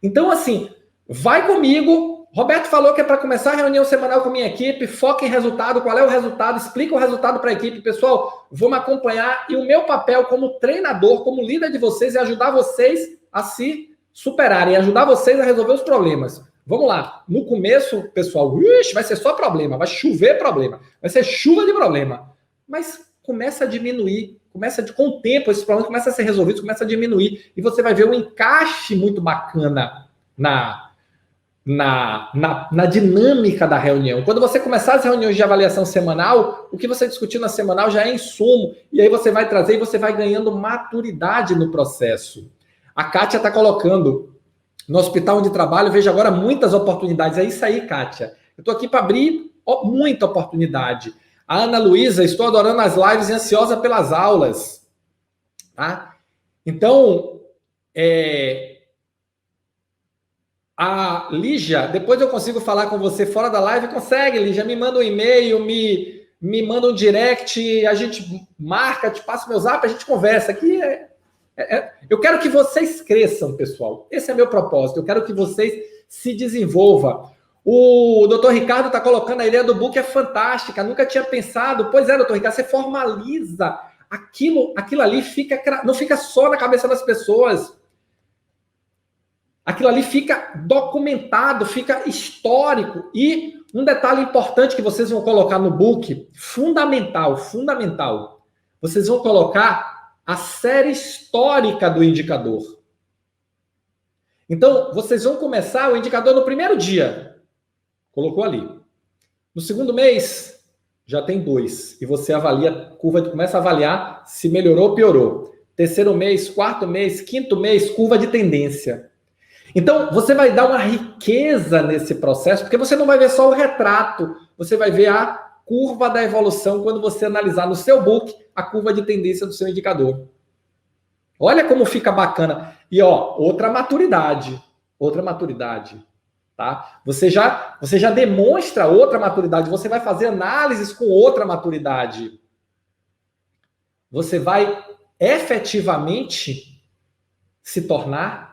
Então, assim, vai comigo. Roberto falou que é para começar a reunião semanal com minha equipe, foca em resultado, qual é o resultado, explica o resultado para a equipe. Pessoal, vamos acompanhar. E o meu papel como treinador, como líder de vocês, é ajudar vocês a se superarem, ajudar vocês a resolver os problemas. Vamos lá. No começo, pessoal, vai ser só problema, vai chover problema, vai ser chuva de problema. Mas começa a diminuir, com o tempo, esses problemas começam a ser resolvidos, começa a diminuir, e você vai ver um encaixe muito bacana na dinâmica da reunião. Quando você começar as reuniões de avaliação semanal, o que você discutiu na semanal já é insumo, e aí você vai trazer e você vai ganhando maturidade no processo. A Kátia está colocando no hospital onde trabalho, vejo agora muitas oportunidades. É isso aí, Kátia. Eu estou aqui para abrir muita oportunidade. A Ana Luísa, estou adorando as lives e ansiosa pelas aulas. Tá? Então, a Lígia, depois eu consigo falar com você fora da live? Consegue, Lígia? Me manda um e-mail, me manda um direct, a gente marca, te passa o meu zap, a gente conversa. Aqui eu quero que vocês cresçam, pessoal. Esse é meu propósito. Eu quero que vocês se desenvolvam. O doutor Ricardo está colocando a ideia do book, é fantástica, nunca tinha pensado. Pois é, doutor Ricardo, você formaliza aquilo ali, não fica só na cabeça das pessoas. Aquilo ali fica documentado, fica histórico. E um detalhe importante que vocês vão colocar no book, fundamental, vocês vão colocar a série histórica do indicador. Então, vocês vão começar o indicador no primeiro dia. Colocou ali. No segundo mês, já tem 2. E você avalia, começa a avaliar se melhorou ou piorou. Terceiro mês, quarto mês, quinto mês, curva de tendência. Então, você vai dar uma riqueza nesse processo, porque você não vai ver só o retrato, você vai ver a curva da evolução quando você analisar no seu book a curva de tendência do seu indicador. Olha como fica bacana. E ó, outra maturidade, tá? Você já demonstra outra maturidade, você vai fazer análises com outra maturidade. Você vai efetivamente se tornar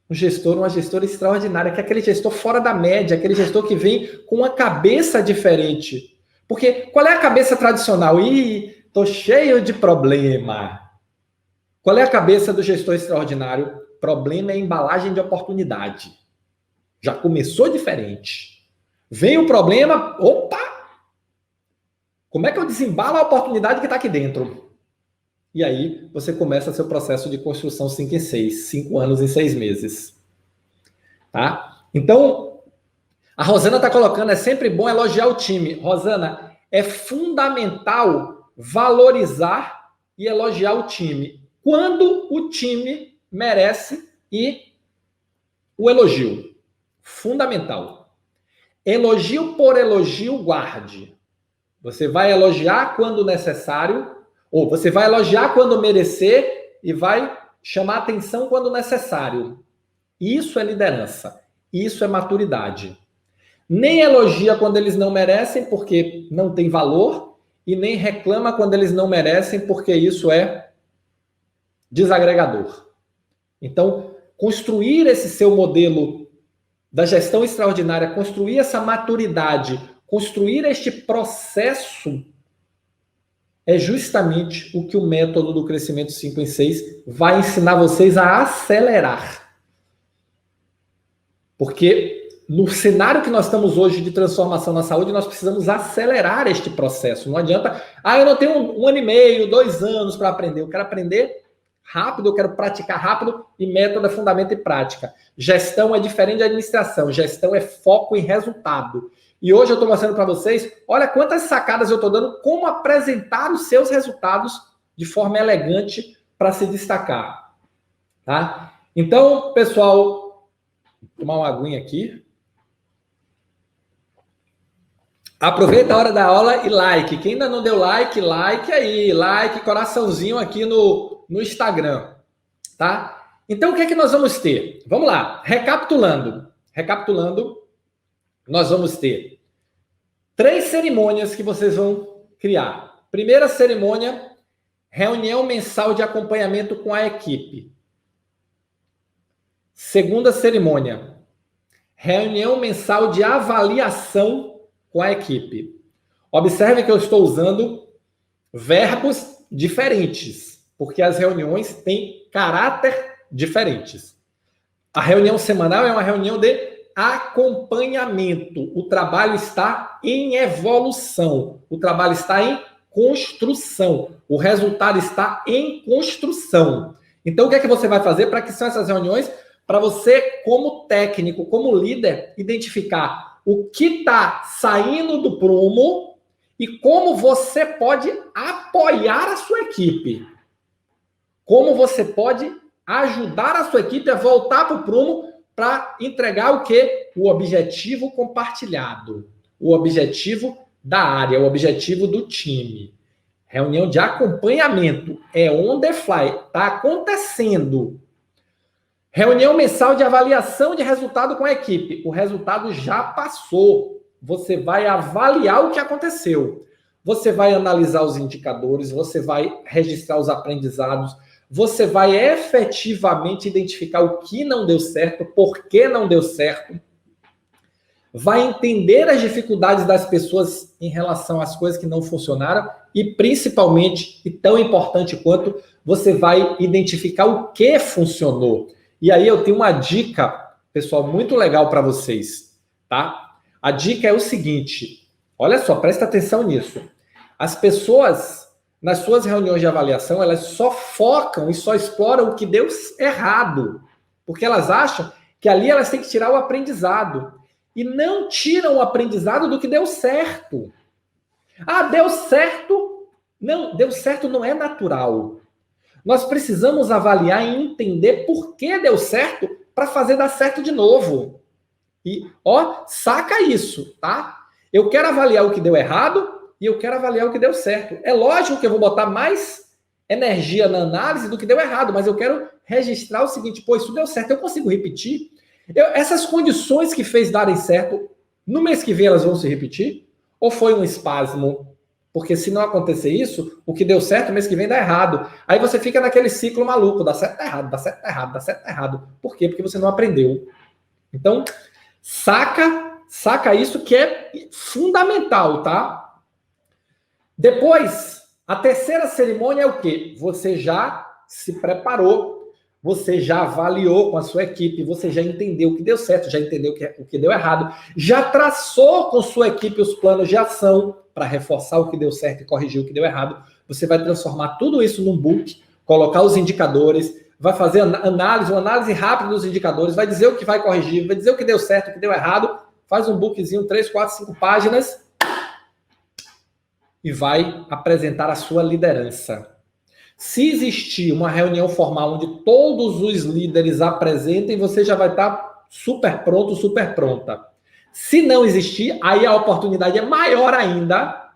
um gestor, uma gestora extraordinária, que é aquele gestor fora da média, aquele gestor que vem com uma cabeça diferente. Porque qual é a cabeça tradicional? Ih, tô cheio de problema. Qual é a cabeça do gestor extraordinário? Problema é embalagem de oportunidade. Já começou diferente. Vem o problema, opa! Como é que eu desembalo a oportunidade que está aqui dentro? E aí, você começa seu processo de construção 5 em 6, 5 anos em 6 meses. Tá? Então, a Rosana está colocando, é sempre bom elogiar o time. Rosana, é fundamental valorizar e elogiar o time. Quando o time merece e o elogio. Fundamental. Elogio por elogio, guarde. Você vai elogiar quando necessário, ou você vai elogiar quando merecer e vai chamar atenção quando necessário. Isso é liderança. Isso é maturidade. Nem elogia quando eles não merecem, porque não tem valor, e nem reclama quando eles não merecem, porque isso é desagregador. Então, construir esse seu modelo da gestão extraordinária, construir essa maturidade, construir este processo é justamente o que o método do crescimento 5 em 6 vai ensinar vocês a acelerar. Porque no cenário que nós estamos hoje de transformação na saúde, nós precisamos acelerar este processo. Não adianta, eu não tenho 1 ano e meio, 2 anos para aprender. Eu quero aprender rápido, eu quero praticar rápido, e método é fundamento e prática. Gestão é diferente de administração. Gestão é foco em resultado. E hoje eu estou mostrando para vocês, olha quantas sacadas eu estou dando, como apresentar os seus resultados de forma elegante para se destacar. Tá? Então, pessoal, vou tomar uma aguinha aqui. Aproveita a hora da aula e like. Quem ainda não deu like, like aí. Like, coraçãozinho aqui no Instagram. Tá? Então, o que é que nós vamos ter? Vamos lá. Recapitulando, nós vamos ter 3 cerimônias que vocês vão criar. Primeira cerimônia, reunião mensal de acompanhamento com a equipe. Segunda cerimônia, reunião mensal de avaliação com a equipe. Observe que eu estou usando verbos diferentes, porque as reuniões têm caráter diferentes. A reunião semanal é uma reunião de acompanhamento. O trabalho está em evolução. O trabalho está em construção. O resultado está em construção. Então, o que é que você vai fazer? Para que são essas reuniões? Para você, como técnico, como líder, identificar o que está saindo do prumo e como você pode apoiar a sua equipe. Como você pode ajudar a sua equipe a voltar para o prumo para entregar o quê? O objetivo compartilhado. O objetivo da área, o objetivo do time. Reunião de acompanhamento. É on the fly. Está acontecendo. Reunião mensal de avaliação de resultado com a equipe. O resultado já passou. Você vai avaliar o que aconteceu. Você vai analisar os indicadores, você vai registrar os aprendizados, você vai efetivamente identificar o que não deu certo, por que não deu certo, vai entender as dificuldades das pessoas em relação às coisas que não funcionaram e, principalmente, e tão importante quanto, você vai identificar o que funcionou. E aí eu tenho uma dica, pessoal, muito legal para vocês, tá? A dica é o seguinte, olha só, presta atenção nisso. As pessoas, nas suas reuniões de avaliação, elas só focam e só exploram o que deu errado. Porque elas acham que ali elas têm que tirar o aprendizado. E não tiram o aprendizado do que deu certo. Ah, deu certo? Não, deu certo não é natural. Nós precisamos avaliar e entender por que deu certo para fazer dar certo de novo. E, ó, saca isso, tá? Eu quero avaliar o que deu errado e eu quero avaliar o que deu certo. É lógico que eu vou botar mais energia na análise do que deu errado, mas eu quero registrar o seguinte, pô, isso deu certo, eu consigo repetir? Essas condições que fez darem certo, no mês que vem elas vão se repetir? Ou foi um espasmo? Porque se não acontecer isso, o que deu certo, mês que vem dá errado. Aí você fica naquele ciclo maluco, dá certo, dá errado, dá certo, dá errado, dá certo, dá errado. Por quê? Porque você não aprendeu. Então, saca isso que é fundamental, tá? Depois, a terceira cerimônia é o quê? Você já se preparou, você já avaliou com a sua equipe, você já entendeu o que deu certo, já entendeu o que deu errado, já traçou com sua equipe os planos de ação para reforçar o que deu certo e corrigir o que deu errado. Você vai transformar tudo isso num book, colocar os indicadores, vai fazer uma análise rápida dos indicadores, vai dizer o que vai corrigir, vai dizer o que deu certo, o que deu errado, faz um bookzinho, 3, 4, 5 páginas e vai apresentar a sua liderança. Se existir uma reunião formal onde todos os líderes apresentem, você já vai estar super pronto, super pronta. Se não existir, aí a oportunidade é maior ainda.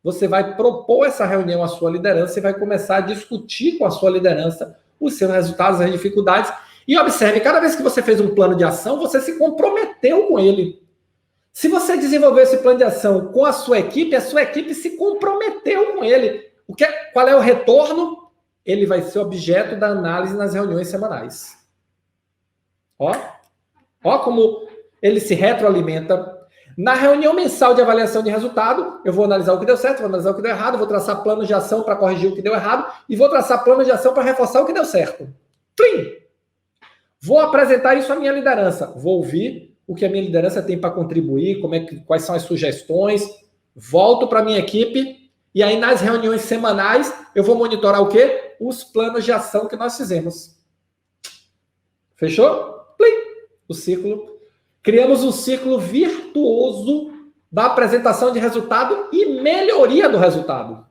Você vai propor essa reunião à sua liderança e vai começar a discutir com a sua liderança os seus resultados, as dificuldades. E observe, cada vez que você fez um plano de ação, você se comprometeu com ele. Se você desenvolveu esse plano de ação com a sua equipe se comprometeu com ele. Qual é o retorno? Ele vai ser objeto da análise nas reuniões semanais. Ó como ele se retroalimenta. Na reunião mensal de avaliação de resultado, eu vou analisar o que deu certo, vou analisar o que deu errado, vou traçar planos de ação para corrigir o que deu errado e vou traçar planos de ação para reforçar o que deu certo. Plim! Vou apresentar isso à minha liderança. Vou ouvir o que a minha liderança tem para contribuir, quais são as sugestões. Volto para a minha equipe e aí nas reuniões semanais eu vou monitorar o quê? Os planos de ação que nós fizemos. Fechou? Plim! O ciclo. Criamos um ciclo virtuoso da apresentação de resultado e melhoria do resultado.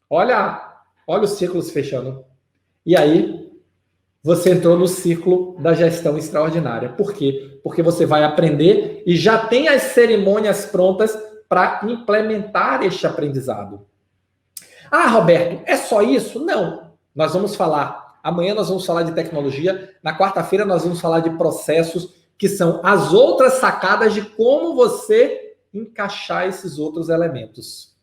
Olha os ciclos fechando. E aí, você entrou no ciclo da gestão extraordinária. Por quê? Porque você vai aprender e já tem as cerimônias prontas para implementar este aprendizado. Ah, Roberto, é só isso? Não. Nós vamos falar. Amanhã nós vamos falar de tecnologia. Na quarta-feira nós vamos falar de processos, que são as outras sacadas de como você encaixar esses outros elementos.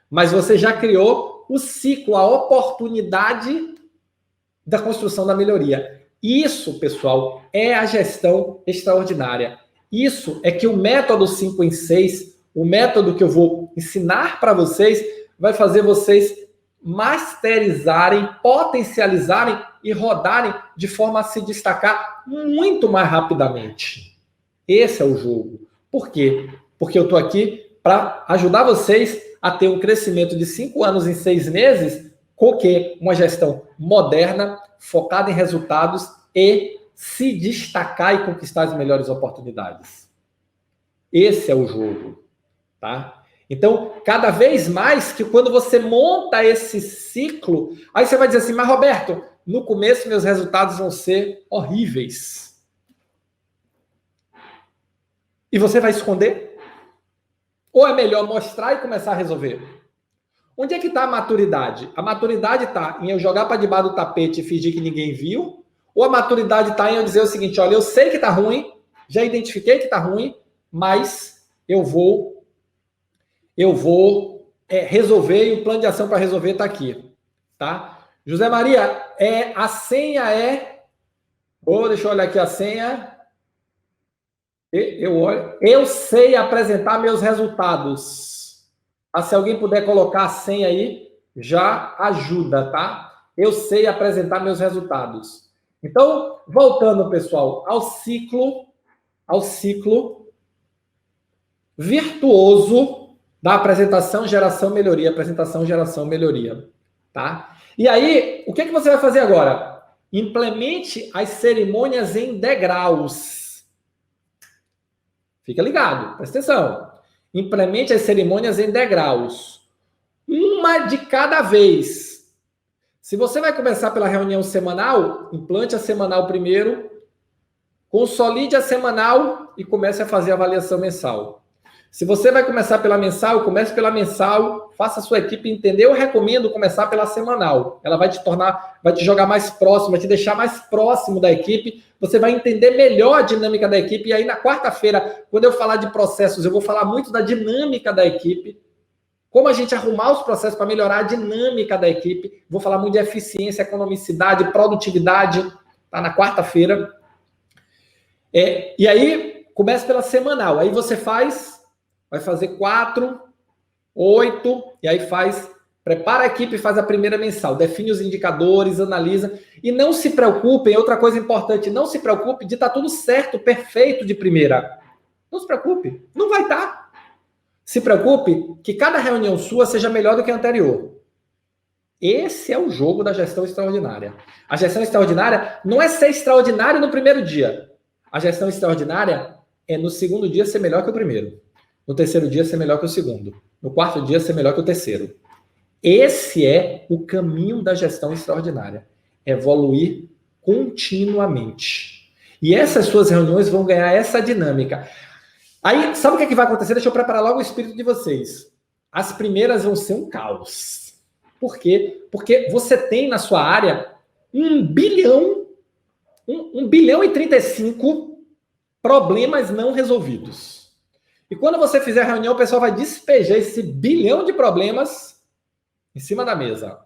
Mas você já criou o ciclo, a oportunidade da construção da melhoria. Isso, pessoal, é a gestão extraordinária. Isso é que o método 5 em 6, o método que eu vou ensinar para vocês, vai fazer vocês masterizarem, potencializarem e rodarem de forma a se destacar muito mais rapidamente. Esse é o jogo. Por quê? Porque eu estou aqui para ajudar vocês a ter um crescimento de 5 anos em 6 meses com o quê? Uma gestão moderna, focada em resultados e se destacar e conquistar as melhores oportunidades. Esse é o jogo, tá? Então, cada vez mais que quando você monta esse ciclo, aí você vai dizer assim, mas Roberto, no começo meus resultados vão ser horríveis. E você vai esconder? Ou é melhor mostrar e começar a resolver? Onde é que está a maturidade? A maturidade está em eu jogar para debaixo do tapete e fingir que ninguém viu? Ou a maturidade está em eu dizer o seguinte, olha, eu sei que está ruim, já identifiquei que está ruim, mas eu vou resolver e o plano de ação para resolver está aqui, tá? José Maria, a senha é... deixa eu olhar aqui a senha. Eu sei apresentar meus resultados. Se alguém puder colocar a senha aí, já ajuda, tá? Eu sei apresentar meus resultados. Então, voltando, pessoal, ao ciclo virtuoso da apresentação, geração, melhoria, tá? E aí, o que você vai fazer agora? Implemente as cerimônias em degraus. Fica ligado, presta atenção. Implemente as cerimônias em degraus. Uma de cada vez. Se você vai começar pela reunião semanal, implante a semanal primeiro, consolide a semanal e comece a fazer a avaliação mensal. Se você vai começar pela mensal, comece pela mensal, faça a sua equipe entender. Eu recomendo começar pela semanal. Ela vai te jogar mais próximo, vai te deixar mais próximo da equipe. Você vai entender melhor a dinâmica da equipe. E aí, na quarta-feira, quando eu falar de processos, eu vou falar muito da dinâmica da equipe. Como a gente arrumar os processos para melhorar a dinâmica da equipe. Vou falar muito de eficiência, economicidade, produtividade. Tá na quarta-feira. E aí, comece pela semanal. Aí você vai fazer 4, 8, e aí prepara a equipe e faz a primeira mensal. Define os indicadores, analisa. E não se preocupem, outra coisa importante, não se preocupe de estar tudo certo, perfeito de primeira. Não se preocupe, não vai estar. Se preocupe que cada reunião sua seja melhor do que a anterior. Esse é o jogo da gestão extraordinária. A gestão extraordinária não é ser extraordinário no primeiro dia. A gestão extraordinária é no segundo dia ser melhor que o primeiro. No terceiro dia ser melhor que o segundo. No quarto dia ser melhor que o terceiro. Esse é o caminho da gestão extraordinária. Evoluir continuamente. E essas suas reuniões vão ganhar essa dinâmica. Aí, sabe o que vai acontecer? Deixa eu preparar logo o espírito de vocês. As primeiras vão ser um caos. Por quê? Porque você tem na sua área 1 bilhão e 35 problemas não resolvidos. E quando você fizer a reunião, o pessoal vai despejar esse bilhão de problemas em cima da mesa.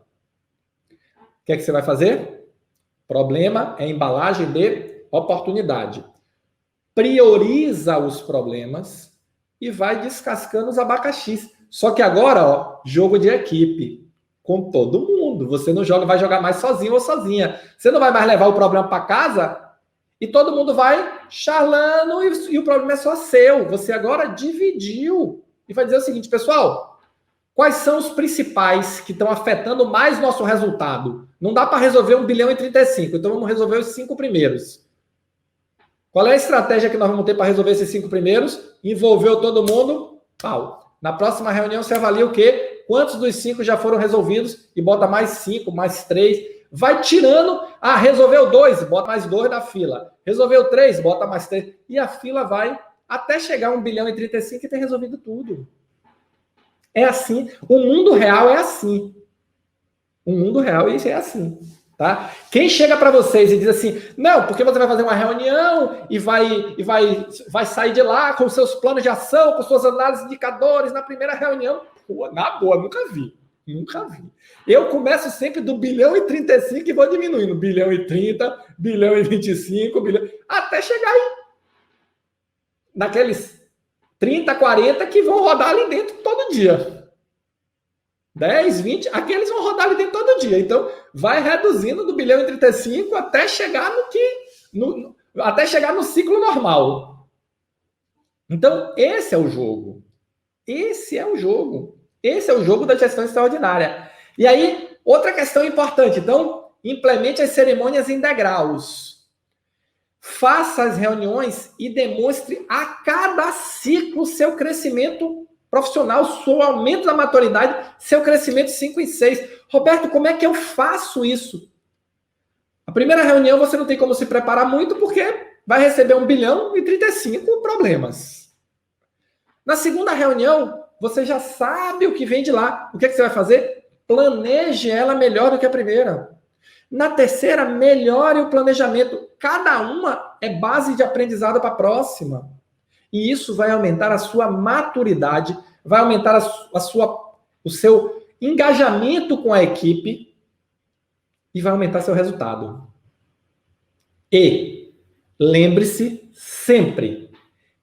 O que é que você vai fazer? Problema é embalagem de oportunidade. Prioriza os problemas e vai descascando os abacaxis. Só que agora, jogo de equipe. Com todo mundo. Você não vai jogar mais sozinho ou sozinha. Você não vai mais levar o problema para casa e todo mundo vai charlando e o problema é só seu. Você agora dividiu. E vai dizer o seguinte, pessoal, quais são os principais que estão afetando mais nosso resultado? Não dá para resolver 1 bilhão e 35, então vamos resolver os 5 primeiros. Qual é a estratégia que nós vamos ter para resolver esses 5 primeiros? Envolveu todo mundo? Pau. Na próxima reunião você avalia o quê? Quantos dos 5 já foram resolvidos e bota mais 5, mais 3. Vai tirando. Resolveu 2, bota mais 2 na fila. Resolveu 3, bota mais 3. E a fila vai até chegar a 1 bilhão e 35 e ter resolvido tudo. É assim. O mundo real é assim. O mundo real é assim. Tá? Quem chega para vocês e diz assim, não, porque você vai fazer uma reunião e vai sair de lá com seus planos de ação, com suas análises de indicadores na primeira reunião, na boa, nunca vi. Eu começo sempre do 1 bilhão e 35 e vou diminuindo, 1 bilhão e 30, 1 bilhão e 25, até chegar aí naqueles 30, 40 que vão rodar ali dentro todo dia. 10, 20, aqueles vão rodar ali dentro todo dia. Então, vai reduzindo do 1 bilhão e 35 até chegar até chegar no ciclo normal. Então, esse é o jogo. Esse é o jogo da gestão extraordinária. E aí, outra questão importante. Então, implemente as cerimônias em degraus. Faça as reuniões e demonstre a cada ciclo seu crescimento profissional, seu aumento da maturidade, seu crescimento 5 e 6. Roberto, como é que eu faço isso? A primeira reunião você não tem como se preparar muito porque vai receber 1 bilhão e 35 problemas. Na segunda reunião, você já sabe o que vem de lá. O que é que você vai fazer? Planeje ela melhor do que a primeira. Na terceira, melhore o planejamento. Cada uma é base de aprendizado para a próxima. E isso vai aumentar a sua maturidade, vai aumentar o seu engajamento com a equipe e vai aumentar seu resultado. E lembre-se sempre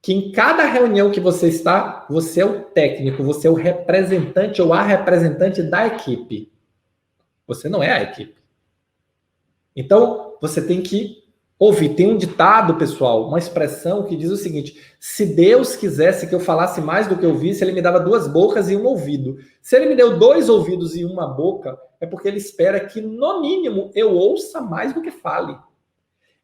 que em cada reunião que você está, você é o técnico, você é o representante ou a representante da equipe. Você não é a equipe. Então, você tem que Tem um ditado, pessoal, uma expressão que diz o seguinte: se Deus quisesse que eu falasse mais do que eu visse, ele me dava 2 bocas e um ouvido. Se ele me deu 2 ouvidos e uma boca, é porque ele espera que, no mínimo, eu ouça mais do que fale.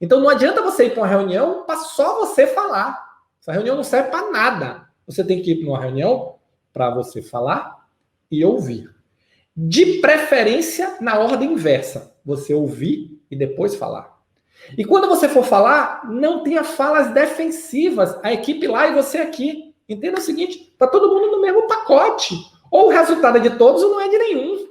Então não adianta você ir para uma reunião para só você falar. Essa reunião não serve para nada. Você tem que ir para uma reunião para você falar e ouvir. De preferência, na ordem inversa. Você ouvir e depois falar. E quando você for falar, não tenha falas defensivas. A equipe lá e você aqui. Entenda o seguinte, está todo mundo no mesmo pacote. Ou o resultado é de todos ou não é de nenhum.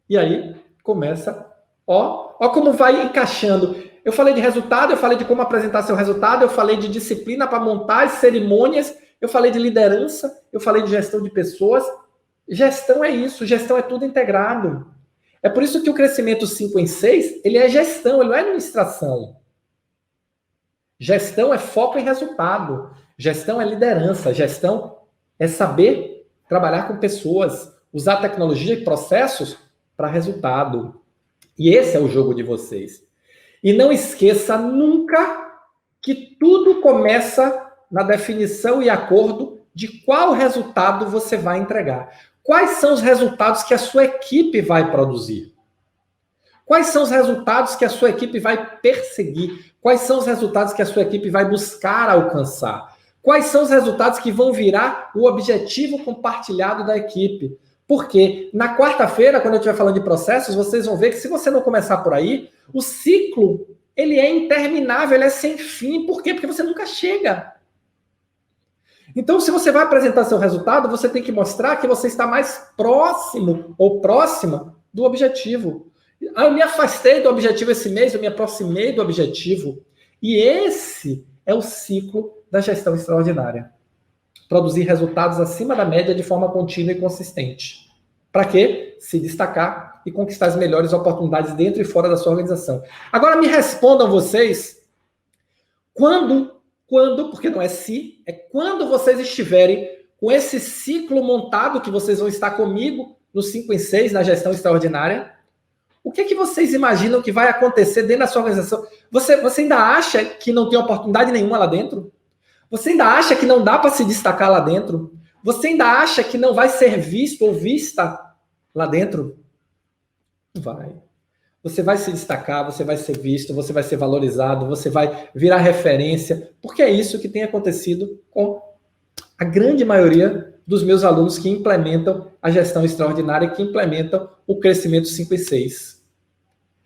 E aí começa, ó como vai encaixando. Eu falei de resultado, eu falei de como apresentar seu resultado, eu falei de disciplina para montar as cerimônias, eu falei de liderança, eu falei de gestão de pessoas. Gestão é isso, gestão é tudo integrado. É por isso que o crescimento 5 em 6, ele é gestão, ele não é administração. Gestão é foco em resultado. Gestão é liderança. Gestão é saber trabalhar com pessoas, usar tecnologia e processos para resultado. E esse é o jogo de vocês. E não esqueça nunca que tudo começa na definição e acordo de qual resultado você vai entregar. Quais são os resultados que a sua equipe vai produzir? Quais são os resultados que a sua equipe vai perseguir? Quais são os resultados que a sua equipe vai buscar alcançar? Quais são os resultados que vão virar o objetivo compartilhado da equipe? Porque na quarta-feira, quando eu estiver falando de processos, vocês vão ver que se você não começar por aí, o ciclo, ele é interminável, ele é sem fim. Por quê? Porque você nunca chega. Então, se você vai apresentar seu resultado, você tem que mostrar que você está mais próximo ou próxima do objetivo. Eu me afastei do objetivo esse mês, eu me aproximei do objetivo. E esse é o ciclo da gestão extraordinária. Produzir resultados acima da média de forma contínua e consistente. Para quê? Se destacar e conquistar as melhores oportunidades dentro e fora da sua organização. Agora me respondam vocês, quando, porque não é se, é quando vocês estiverem com esse ciclo montado, que vocês vão estar comigo no 5 em 6, na gestão extraordinária, o que vocês imaginam que vai acontecer dentro da sua organização? Você ainda acha que não tem oportunidade nenhuma lá dentro? Você ainda acha que não dá para se destacar lá dentro? Você ainda acha que não vai ser visto ou vista lá dentro? Vai. Você vai se destacar, você vai ser visto, você vai ser valorizado, você vai virar referência, porque é isso que tem acontecido com a grande maioria dos meus alunos que implementam a gestão extraordinária, que implementam o crescimento 5 e 6.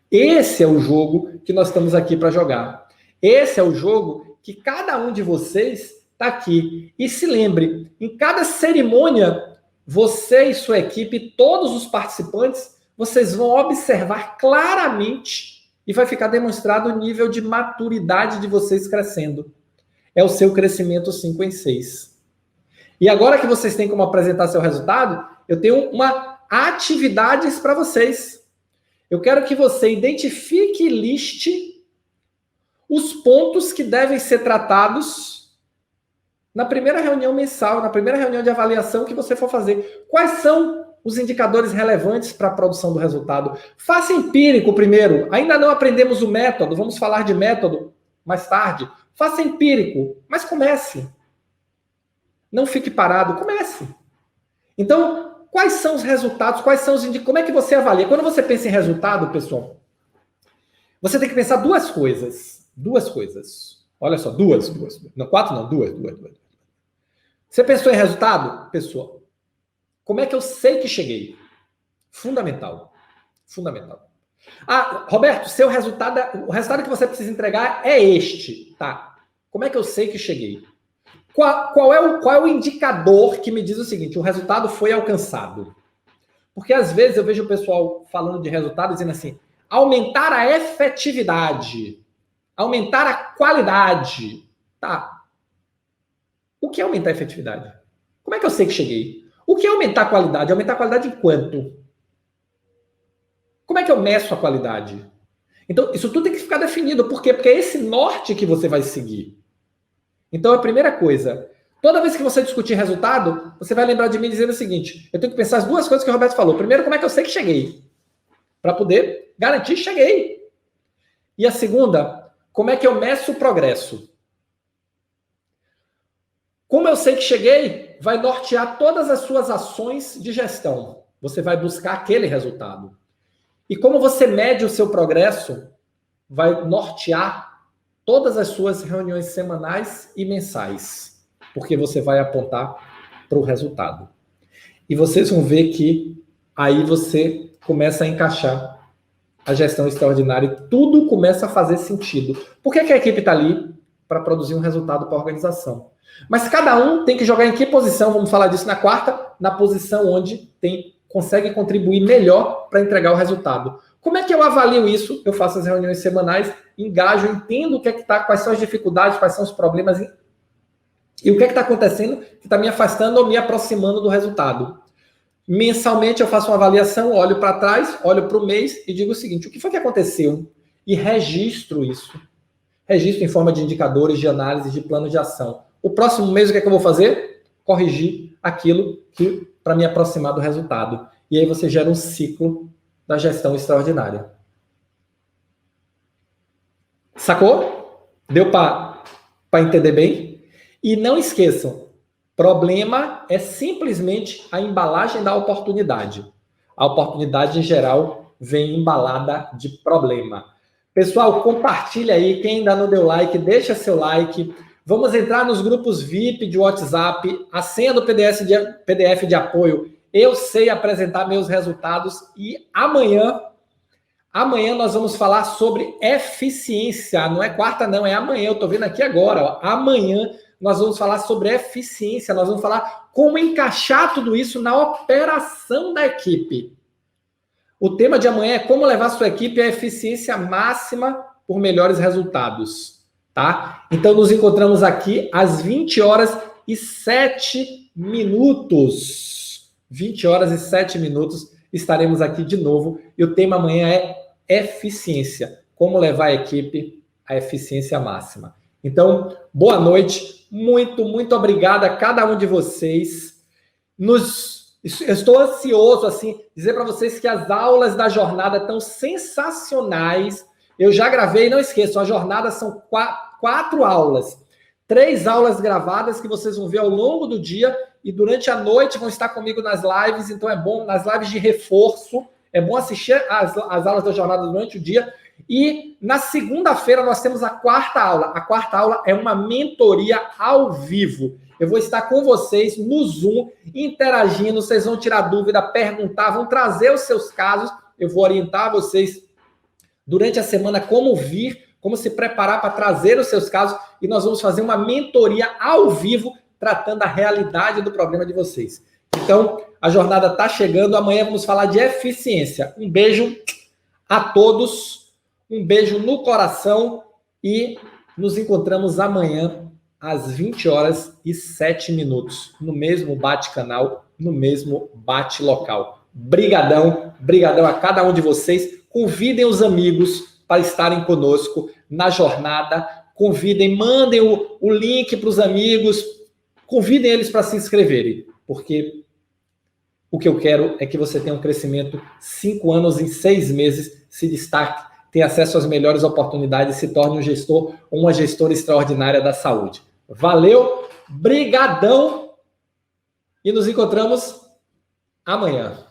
Esse é o jogo que nós estamos aqui para jogar. Esse é o jogo que cada um de vocês está aqui. E se lembre, em cada cerimônia, você e sua equipe, todos os participantes, vocês vão observar claramente e vai ficar demonstrado o nível de maturidade de vocês crescendo. É o seu crescimento 5 em 6. E agora que vocês têm como apresentar seu resultado, eu tenho uma atividades para vocês. Eu quero que você identifique e liste os pontos que devem ser tratados na primeira reunião mensal, na primeira reunião de avaliação que você for fazer. Quais são os indicadores relevantes para a produção do resultado? Faça empírico primeiro. Ainda não aprendemos o método, vamos falar de método mais tarde. Faça empírico, mas comece. Não fique parado, comece. Então, quais são os resultados? Quais são os indicadores? Como é que você avalia? Quando você pensa em resultado, pessoal, você tem que pensar duas coisas. Duas coisas. Olha só, duas. Não, 4 não, duas. Você pensou em resultado? Pessoal, como é que eu sei que cheguei? Fundamental. Ah, Roberto, seu resultado, o resultado que você precisa entregar é este, tá? Como é que eu sei que cheguei? Qual é o indicador que me diz o seguinte, o resultado foi alcançado? Porque às vezes eu vejo o pessoal falando de resultado dizendo assim, aumentar a efetividade, aumentar a qualidade. Tá. O que é aumentar a efetividade? Como é que eu sei que cheguei? O que é aumentar a qualidade? Aumentar a qualidade em quanto? Como é que eu meço a qualidade? Então, isso tudo tem que ficar definido. Por quê? Porque é esse norte que você vai seguir. Então, a primeira coisa, toda vez que você discutir resultado, você vai lembrar de mim dizendo o seguinte, eu tenho que pensar as duas coisas que o Roberto falou. Primeiro, como é que eu sei que cheguei? Para poder garantir que cheguei. E a segunda, como é que eu meço o progresso? Como eu sei que cheguei, vai nortear todas as suas ações de gestão. Você vai buscar aquele resultado. E como você mede o seu progresso, vai nortear todas as suas reuniões semanais e mensais, porque você vai apontar para o resultado. E vocês vão ver que aí você começa a encaixar a gestão extraordinária e tudo começa a fazer sentido. Por que a equipe está ali? Para produzir um resultado para a organização. Mas cada um tem que jogar em que posição? Vamos falar disso na quarta, na posição onde consegue contribuir melhor para entregar o resultado. Como é que eu avalio isso? Eu faço as reuniões semanais, engajo, entendo o que é que está, quais são as dificuldades, quais são os problemas e o que é que está acontecendo que está me afastando ou me aproximando do resultado. Mensalmente eu faço uma avaliação, olho para trás, olho para o mês e digo o seguinte: o que foi que aconteceu? E registro isso. Registro em forma de indicadores, de análise, de plano de ação. O próximo mês, o que é que eu vou fazer? Corrigir aquilo que para me aproximar do resultado. E aí você gera um ciclo da gestão extraordinária. Sacou? Deu para entender bem? E não esqueçam, problema é simplesmente a embalagem da oportunidade. A oportunidade, em geral, vem embalada de problema. Pessoal, compartilha aí. Quem ainda não deu like, deixa seu like. Vamos entrar nos grupos VIP de WhatsApp. A senha do PDF de apoio. Eu sei apresentar meus resultados. E amanhã nós vamos falar sobre eficiência. Não é quarta, não. É amanhã. Eu estou vendo aqui agora. Ó. Amanhã nós vamos falar sobre eficiência. Nós vamos falar como encaixar tudo isso na operação da equipe. O tema de amanhã é como levar sua equipe à eficiência máxima por melhores resultados, tá? Então, nos encontramos aqui às 20h07. 20h07 estaremos aqui de novo. E o tema amanhã é eficiência. Como levar a equipe à eficiência máxima. Então, boa noite. Muito obrigado a cada um de vocês. Estou ansioso, assim, dizer para vocês que as aulas da jornada estão sensacionais. Eu já gravei, não esqueçam, a jornada são 4 aulas. 3 aulas gravadas que vocês vão ver ao longo do dia e durante a noite vão estar comigo nas lives. Então é bom, nas lives de reforço, é bom assistir as aulas da jornada durante o dia. E na segunda-feira nós temos a 4ª aula. A 4ª aula é uma mentoria ao vivo. Eu vou estar com vocês no Zoom, interagindo, vocês vão tirar dúvida, perguntar, vão trazer os seus casos, eu vou orientar vocês durante a semana como se preparar para trazer os seus casos e nós vamos fazer uma mentoria ao vivo tratando a realidade do problema de vocês. Então, a jornada está chegando, amanhã vamos falar de eficiência. Um beijo a todos, um beijo no coração e nos encontramos amanhã às 20h07, no mesmo bate-canal, no mesmo bate-local. Brigadão a cada um de vocês. Convidem os amigos para estarem conosco na jornada. Convidem, mandem o link para os amigos. Convidem eles para se inscreverem, porque o que eu quero é que você tenha um crescimento 5 anos em 6 meses, se destaque, tenha acesso às melhores oportunidades, se torne um gestor ou uma gestora extraordinária da saúde. Valeu, brigadão e nos encontramos amanhã.